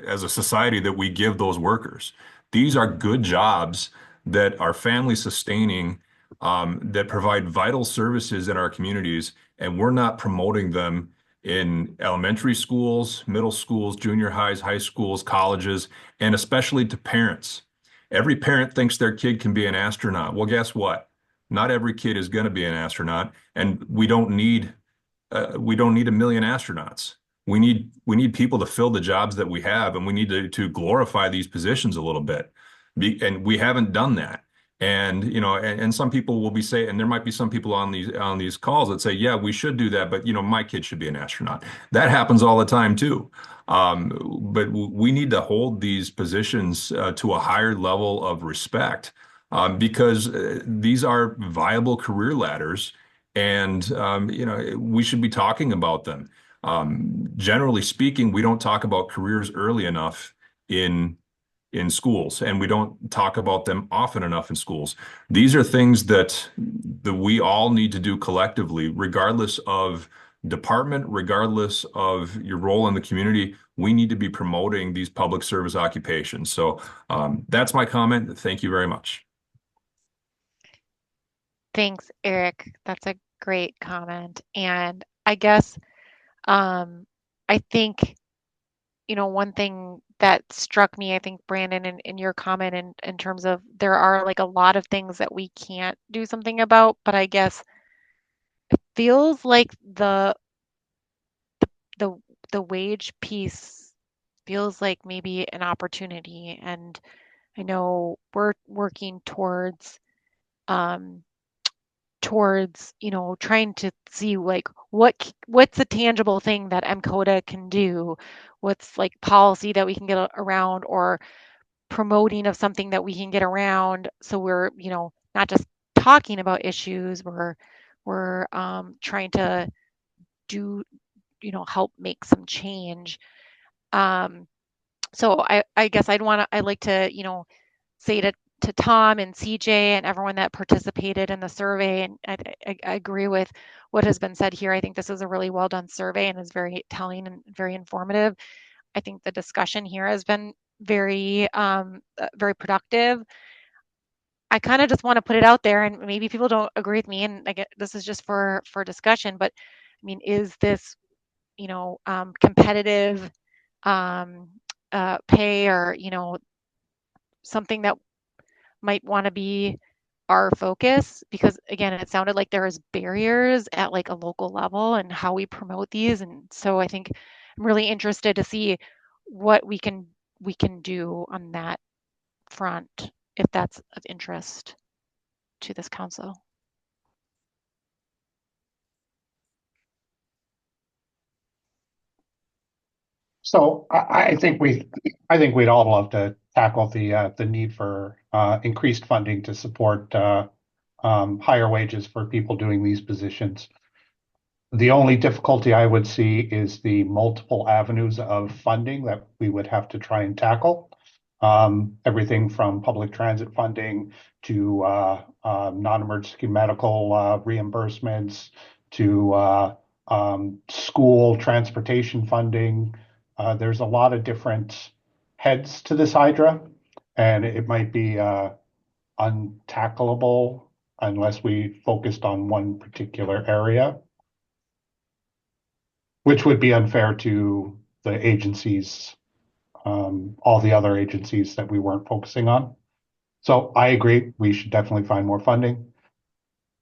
as a society that we give those workers. These are good jobs that are family sustaining, that provide vital services in our communities, and we're not promoting them in elementary schools, middle schools, junior highs, high schools, colleges, and especially to parents. Every parent thinks their kid can be an astronaut. Well, guess what? Not every kid is going to be an astronaut, and we don't need a million astronauts. We need people to fill the jobs that we have, and we need to glorify these positions a little bit. And we haven't done that. And and some people will be saying, and there might be some people on these calls that say, yeah, we should do that, but my kid should be an astronaut. That happens all the time too. But we need to hold these positions to a higher level of respect, because these are viable career ladders, and we should be talking about them. Generally speaking, we don't talk about careers early enough in schools, and we don't talk about them often enough in schools. These are things that we all need to do collectively, regardless of department, regardless of your role in the community, we need to be promoting these public service occupations. So that's my comment. Thank you very much. Thanks, Eric. That's a great comment. And I guess I think, one thing that struck me, I think, Brandon, in your comment in terms of there are like a lot of things that we can't do something about, but I guess feels like the the wage piece feels like maybe an opportunity. And I know we're working um towards, trying to see like what's a tangible thing that MCOTA can do, what's like policy that we can get around, or promoting of something that we can get around. So we're, not just talking about issues, we're trying to do, help make some change. Um, so I guess I'd like to, say to Tom and CJ and everyone that participated in the survey, and I agree with what has been said here. I think this is a really well done survey and is very telling and very informative. I think the discussion here has been very productive. I kind of just want to put it out there, and maybe people don't agree with me, and I get this is just for discussion. But I mean, is this competitive um, pay, or something that might want to be our focus? Because again, it sounded like there is barriers at like a local level and how we promote these. And so I think I'm really interested to see what we can do on that front, if that's of interest to this council. So I think we'd all love to tackle the need for increased funding to support higher wages for people doing these positions. The only difficulty I would see is the multiple avenues of funding that we would have to try and tackle. Everything from public transit funding to non-emergency medical reimbursements to school transportation funding. There's a lot of different heads to this hydra, and it might be untackleable unless we focused on one particular area, which would be unfair to the agencies, all the other agencies that we weren't focusing on. So I agree, we should definitely find more funding.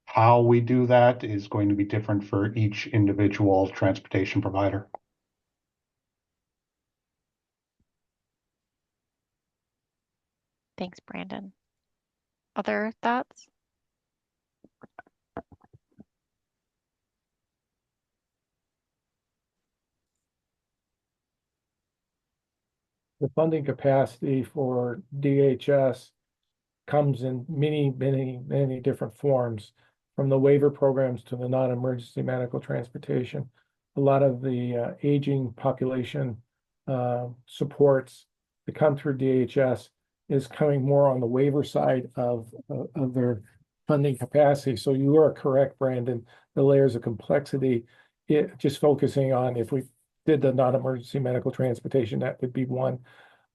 How we do that is going to be different for each individual transportation provider. Thanks, Brandon. Other thoughts? The funding capacity for DHS comes in many different forms, from the waiver programs to the non-emergency medical transportation. A lot of the aging population supports that come through DHS is coming more on the waiver side of their funding capacity. So you are correct, Brandon. The layers of complexity, just focusing on, if we did the non-emergency medical transportation, that would be one.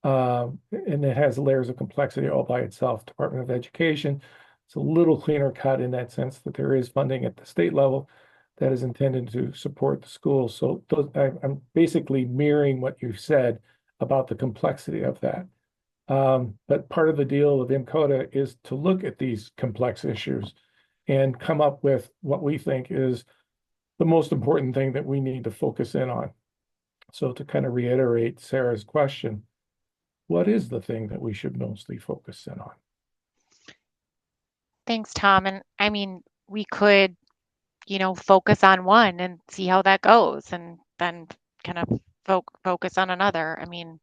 And it has layers of complexity all by itself. Department of Education, it's a little cleaner cut in that sense that there is funding at the state level that is intended to support the schools. So I'm basically mirroring what you said about the complexity of that. But part of the deal of MCOTA is to look at these complex issues and come up with what we think is the most important thing that we need to focus in on. So to kind of reiterate Sarah's question, what is the thing that we should mostly focus in on? Thanks, Tom. And I mean, we could, focus on one and see how that goes, and then kind of focus on another. I mean,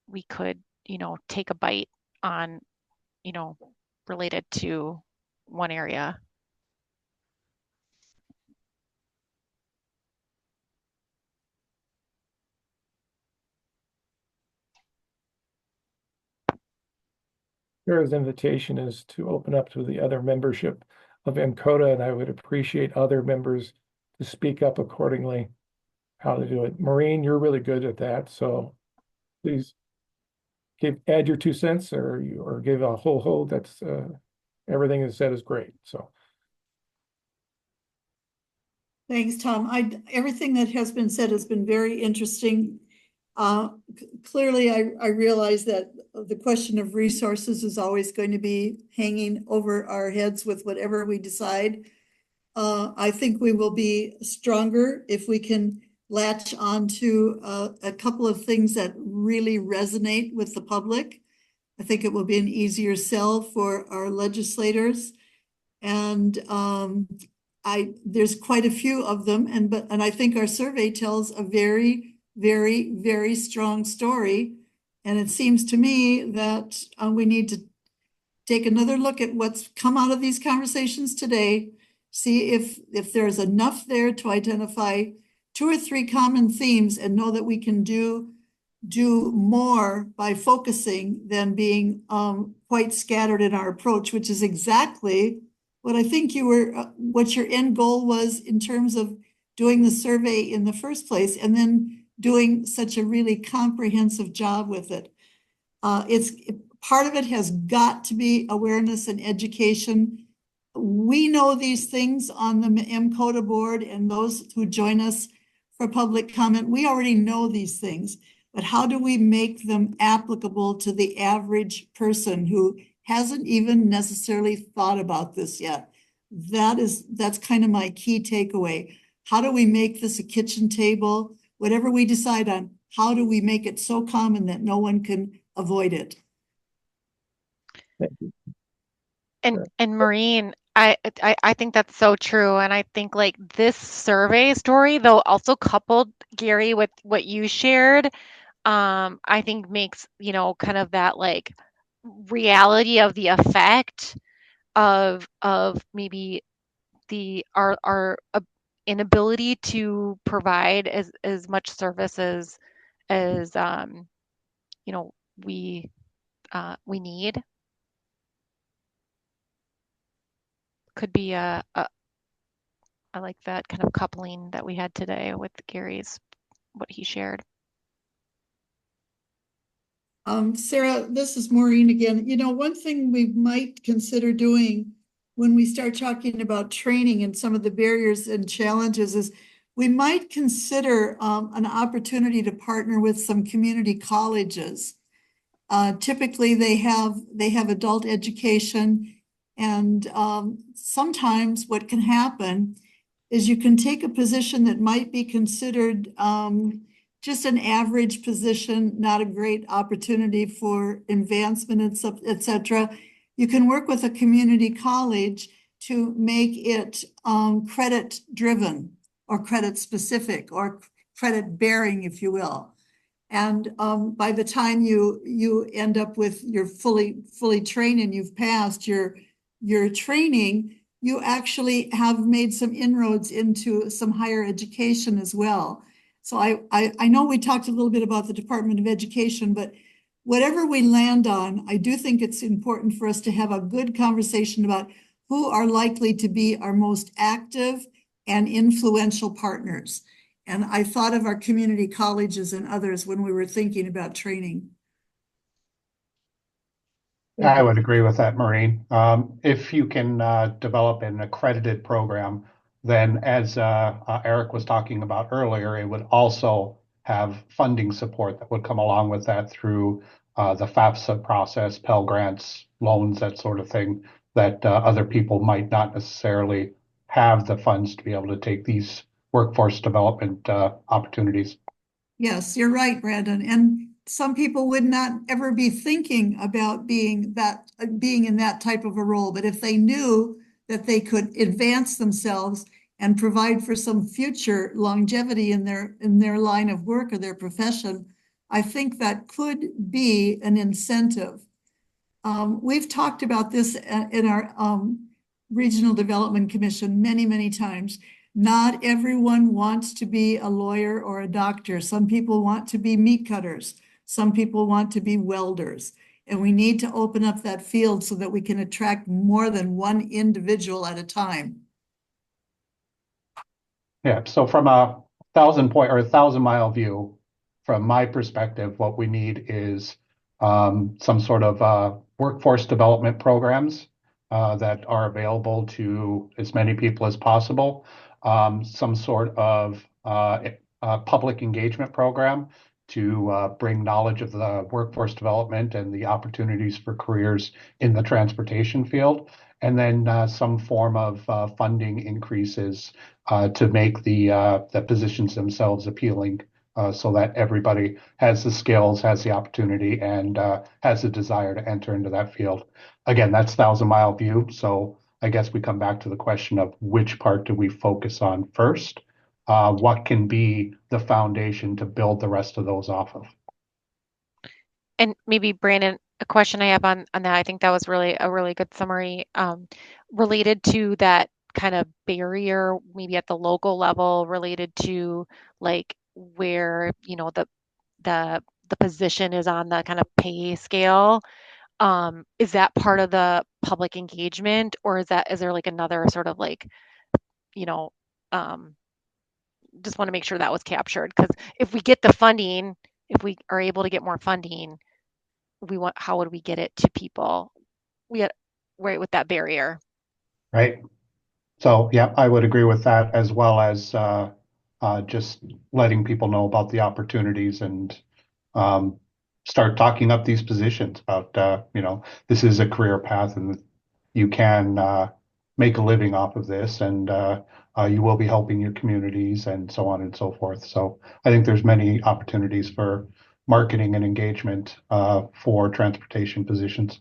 we could, take a bite on, you know, related to one area. Sarah's invitation is to open up to the other membership of MCOTA, and I would appreciate other members to speak up accordingly, how to do it. Maureen, you're really good at that, so please add your 2 cents or give a ho. That's everything is said is great. So Thanks, Tom. Everything that has been said has been very interesting. Clearly, I realize that the question of resources is always going to be hanging over our heads with whatever we decide. I think we will be stronger if we can latch on to a couple of things that really resonate with the public. I think it will be an easier sell for our legislators. And there's quite a few of them, and I think our survey tells a very, very, very strong story. And it seems to me that we need to take another look at what's come out of these conversations today, see if there's enough there to identify 2 or 3 common themes, and know that we can do more by focusing than being quite scattered in our approach, which is exactly what I think what your end goal was in terms of doing the survey in the first place, and then doing such a really comprehensive job with it. Part of it has got to be awareness and education. We know these things on the MCOTA board, and those who join us for public comment, we already know these things, but how do we make them applicable to the average person who hasn't even necessarily thought about this yet? That's kind of my key takeaway. How do we make this a kitchen table? Whatever we decide on, how do we make it so common that no one can avoid it? thank you. And Maureen, I think that's so true. And I think like this survey story, though, also coupled, Gary, with what you shared, I think makes, kind of that like reality of the effect of maybe our inability to provide as much service as we need, could be I like that kind of coupling that we had today with Gary's, what he shared. Sarah, this is Maureen again. One thing we might consider doing when we start talking about training and some of the barriers and challenges is we might consider an opportunity to partner with some community colleges. Typically, they have adult education, and sometimes what can happen is you can take a position that might be considered just an average position, not a great opportunity for advancement, et cetera. You can work with a community college to make it credit driven or credit specific or credit bearing, if you will. And by the time you end up with your fully trained and you've passed your training, you actually have made some inroads into some higher education as well. So I know we talked a little bit about the Department of Education, but whatever we land on, I do think it's important for us to have a good conversation about who are likely to be our most active and influential partners. And I thought of our community colleges and others when we were thinking about training. I would agree with that, Maureen. If you can develop an accredited program, then as Eric was talking about earlier, it would also have funding support that would come along with that through the FAFSA process, Pell Grants, loans, that sort of thing, that other people might not necessarily have the funds to be able to take these workforce development opportunities. Yes, you're right, Brandon. And some people would not ever be thinking about being in that type of a role. But if they knew that they could advance themselves and provide for some future longevity in their line of work or their profession, I think that could be an incentive. We've talked about this in our Regional Development Commission many, many times. Not everyone wants to be a lawyer or a doctor. Some people want to be meat cutters. Some people want to be welders. And we need to open up that field so that we can attract more than one individual at a time. Yeah, so from a 1,000 mile view, from my perspective, what we need is some sort of workforce development programs that are available to as many people as possible. Some sort of public engagement program to bring knowledge of the workforce development and the opportunities for careers in the transportation field. And then some form of funding increases to make the positions themselves appealing, so that everybody has the skills, has the opportunity, and has the desire to enter into that field. Again, that's 1,000 mile view. So I guess we come back to the question of which part do we focus on first? What can be the foundation to build the rest of those off of? And maybe Brandon, a question I have on that, I think that was really a really good summary, related to that kind of barrier, maybe at the local level, related to like where, the position is on the kind of pay scale. Is that part of the public engagement, or is there like another sort of like, you know, um, just want to make sure that was captured, because if we get the funding, if we are able to get more funding, how would we get it to people? We had right with that barrier. Right. So, yeah, I would agree with that, as well as just letting people know about the opportunities and um, start talking up these positions about, this is a career path and you can make a living off of this, and you will be helping your communities and so on and so forth. So I think there's many opportunities for marketing and engagement for transportation positions.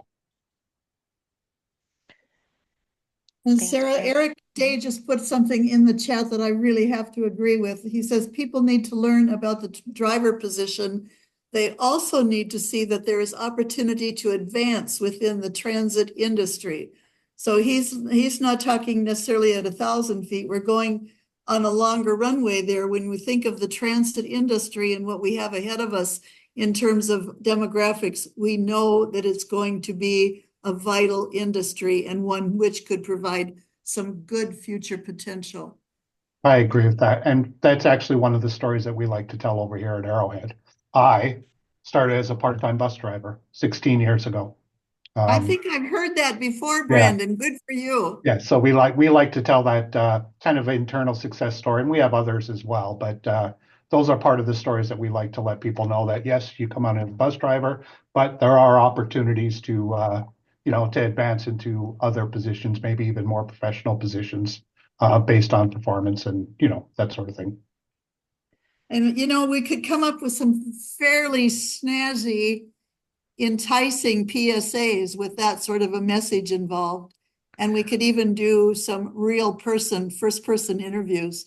And Thanks, Sarah, Brandon. Eric Day just put something in the chat that I really have to agree with. He says people need to learn about the driver position. They also need to see that there is opportunity to advance within the transit industry. So he's not talking necessarily at 1,000 feet. We're going on a longer runway there when we think of the transit industry and what we have ahead of us in terms of demographics. We know that it's going to be a vital industry and one which could provide some good future potential. I agree with that. And that's actually one of the stories that we like to tell over here at Arrowhead. I started as a part-time bus driver 16 years ago. I think I've heard that before, Yeah. Brandon. Good for you. Yeah, so we like to tell that kind of internal success story, and we have others as well. But those are part of the stories that we like to let people know that yes, you come on as a bus driver, but there are opportunities to to advance into other positions, maybe even more professional positions, based on performance and that sort of thing. And we could come up with some fairly snazzy, enticing PSAs with that sort of a message involved. And we could even do some first person interviews.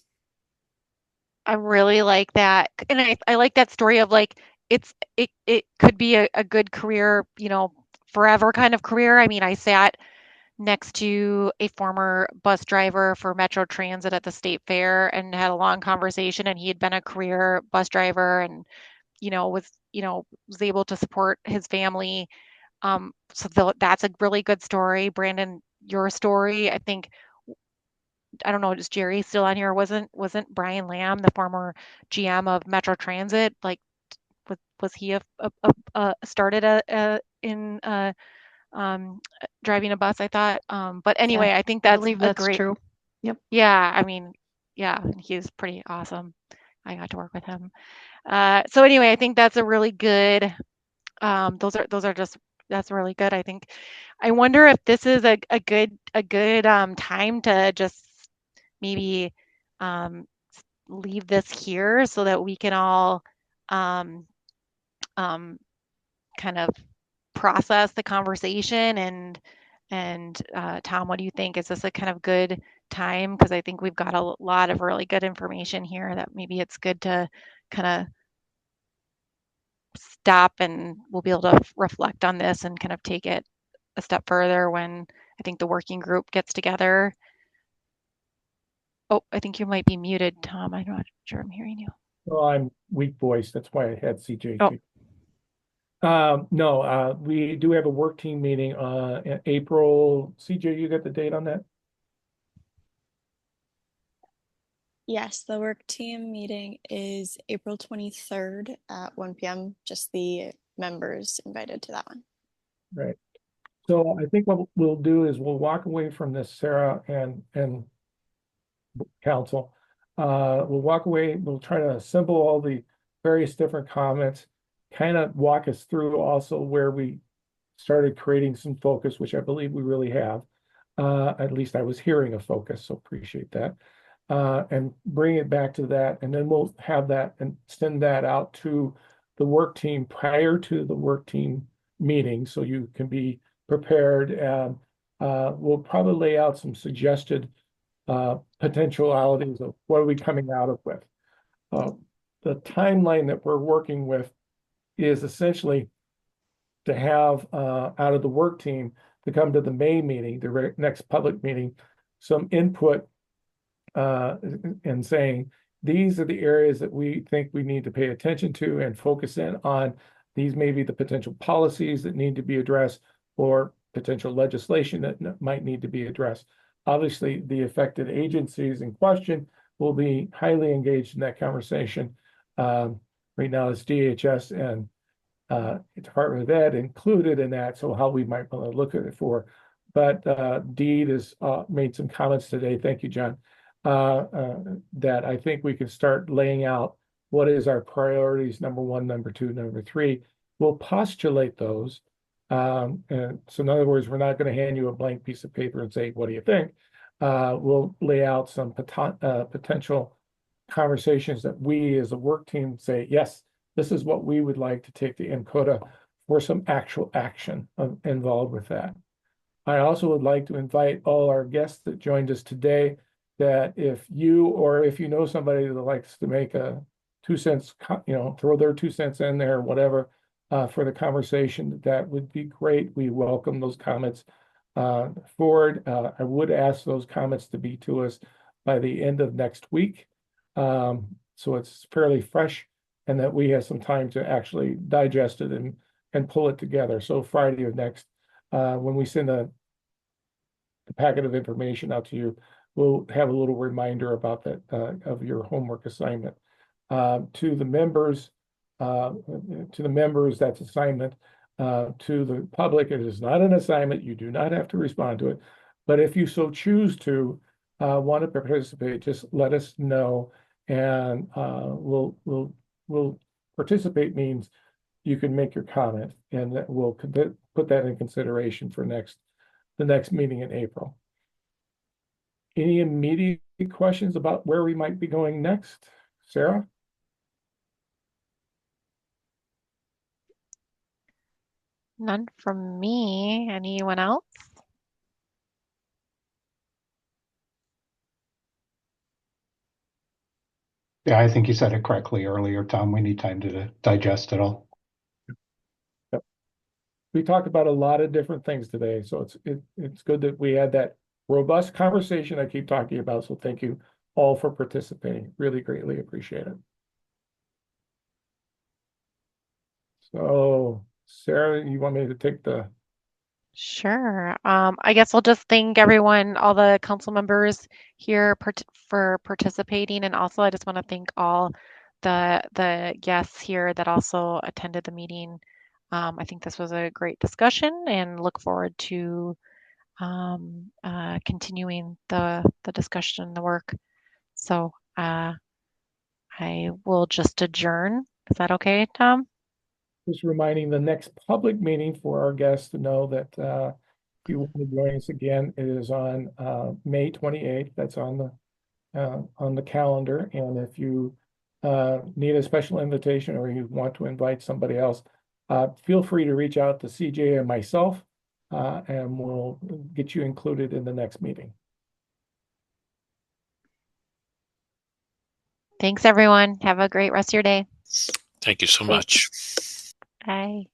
I really like that. And I like that story of like it could be a good career, forever kind of career. I mean, I sat next to a former bus driver for Metro Transit at the state fair and had a long conversation, and he had been a career bus driver and was able to support his family. So that's a really good story. Brandon, your story, I think, I don't know, is Jerry still on here? Wasn't Brian Lamb, the former GM of Metro Transit, like was he started in driving a bus, I thought. But anyway, Yeah, I think I that's believe a that's great, true. Yep. yeah, I mean, yeah, he's pretty awesome. I got to work with him. So anyway, I think that's a really good, those are just, that's really good. I think, I wonder if this is a good time to just maybe um, leave this here so that we can all um, um, kind of process the conversation and Tom, what do you think? Is this a kind of good time? Because I think we've got a lot of really good information here that maybe it's good to kind of stop and we'll be able to reflect on this and kind of take it a step further when I think the working group gets together. Oh, I think you might be muted, Tom. I'm not sure I'm hearing you. Well, I'm weak voice. That's why I had CJ. Oh. No, we do have a work team meeting in April. CJ, you got the date on that? Yes, the work team meeting is April 23rd at 1 p.m. Just the members invited to that one. Right. So I think what we'll do is we'll walk away from this, Sarah and council. We'll walk away, we'll try to assemble all the various different comments, kind of walk us through also where we started creating some focus, which I believe we really have. At least I was hearing a focus, so appreciate that. And bring it back to that, and then we'll have that and send that out to the work team prior to the work team meeting, so you can be prepared. And we'll probably lay out some suggested potentialities of what are we coming out of with. The timeline that we're working with is essentially to have out of the work team to come to the May meeting, the next public meeting, some input and saying, these are the areas that we think we need to pay attention to and focus in on. These may be the potential policies that need to be addressed or potential legislation that might need to be addressed. Obviously, the affected agencies in question will be highly engaged in that conversation. Right now, it's DHS and Department of Ed included in that, so how we might want to look at it for. But Deed has made some comments today. Thank you, John. That I think we can start laying out what is our priorities, number one, number two, number three. We'll postulate those. And so in other words, we're not going to hand you a blank piece of paper and say, what do you think? We'll lay out some potential conversations that we as a work team say, yes, this is what we would like to take to MCOTA for some actual action involved with that. I also would like to invite all our guests that joined us today that if you or if you know somebody that likes to make a 2 cents, throw their 2 cents in there or whatever for the conversation, that would be great. We welcome those comments forward. I would ask those comments to be to us by the end of next week. So it's fairly fresh and that we have some time to actually digest it and pull it together. So Friday of next, when we send the packet of information out to you, we'll have a little reminder about that of your homework assignment. To the members, that's assignment. To the public, it is not an assignment. You do not have to respond to it. But if you so choose to want to participate, just let us know, and we'll participate means you can make your comment, and that we'll put that in consideration for the next meeting in April. Any immediate questions about where we might be going next? Sarah? None from me. Anyone else? Yeah, I think you said it correctly earlier, Tom. We need time to digest it all. Yep. We talked about a lot of different things today, so it's good that we had that robust conversation I keep talking about. So thank you all for participating. Really greatly appreciate it. So Sarah, you want me to take the... Sure. I guess I'll just thank everyone, all the council members here for participating. And also I just want to thank all the guests here that also attended the meeting. I think this was a great discussion and look forward to continuing the discussion and the work. So I will just adjourn. Is that okay, Tom? Just reminding the next public meeting for our guests to know that if you want to join us again, it is on May 28th. That's on the calendar. And if you need a special invitation or you want to invite somebody else, feel free to reach out to CJ and myself, and we'll get you included in the next meeting. Thanks, everyone. Have a great rest of your day. Thank you so much. Bye.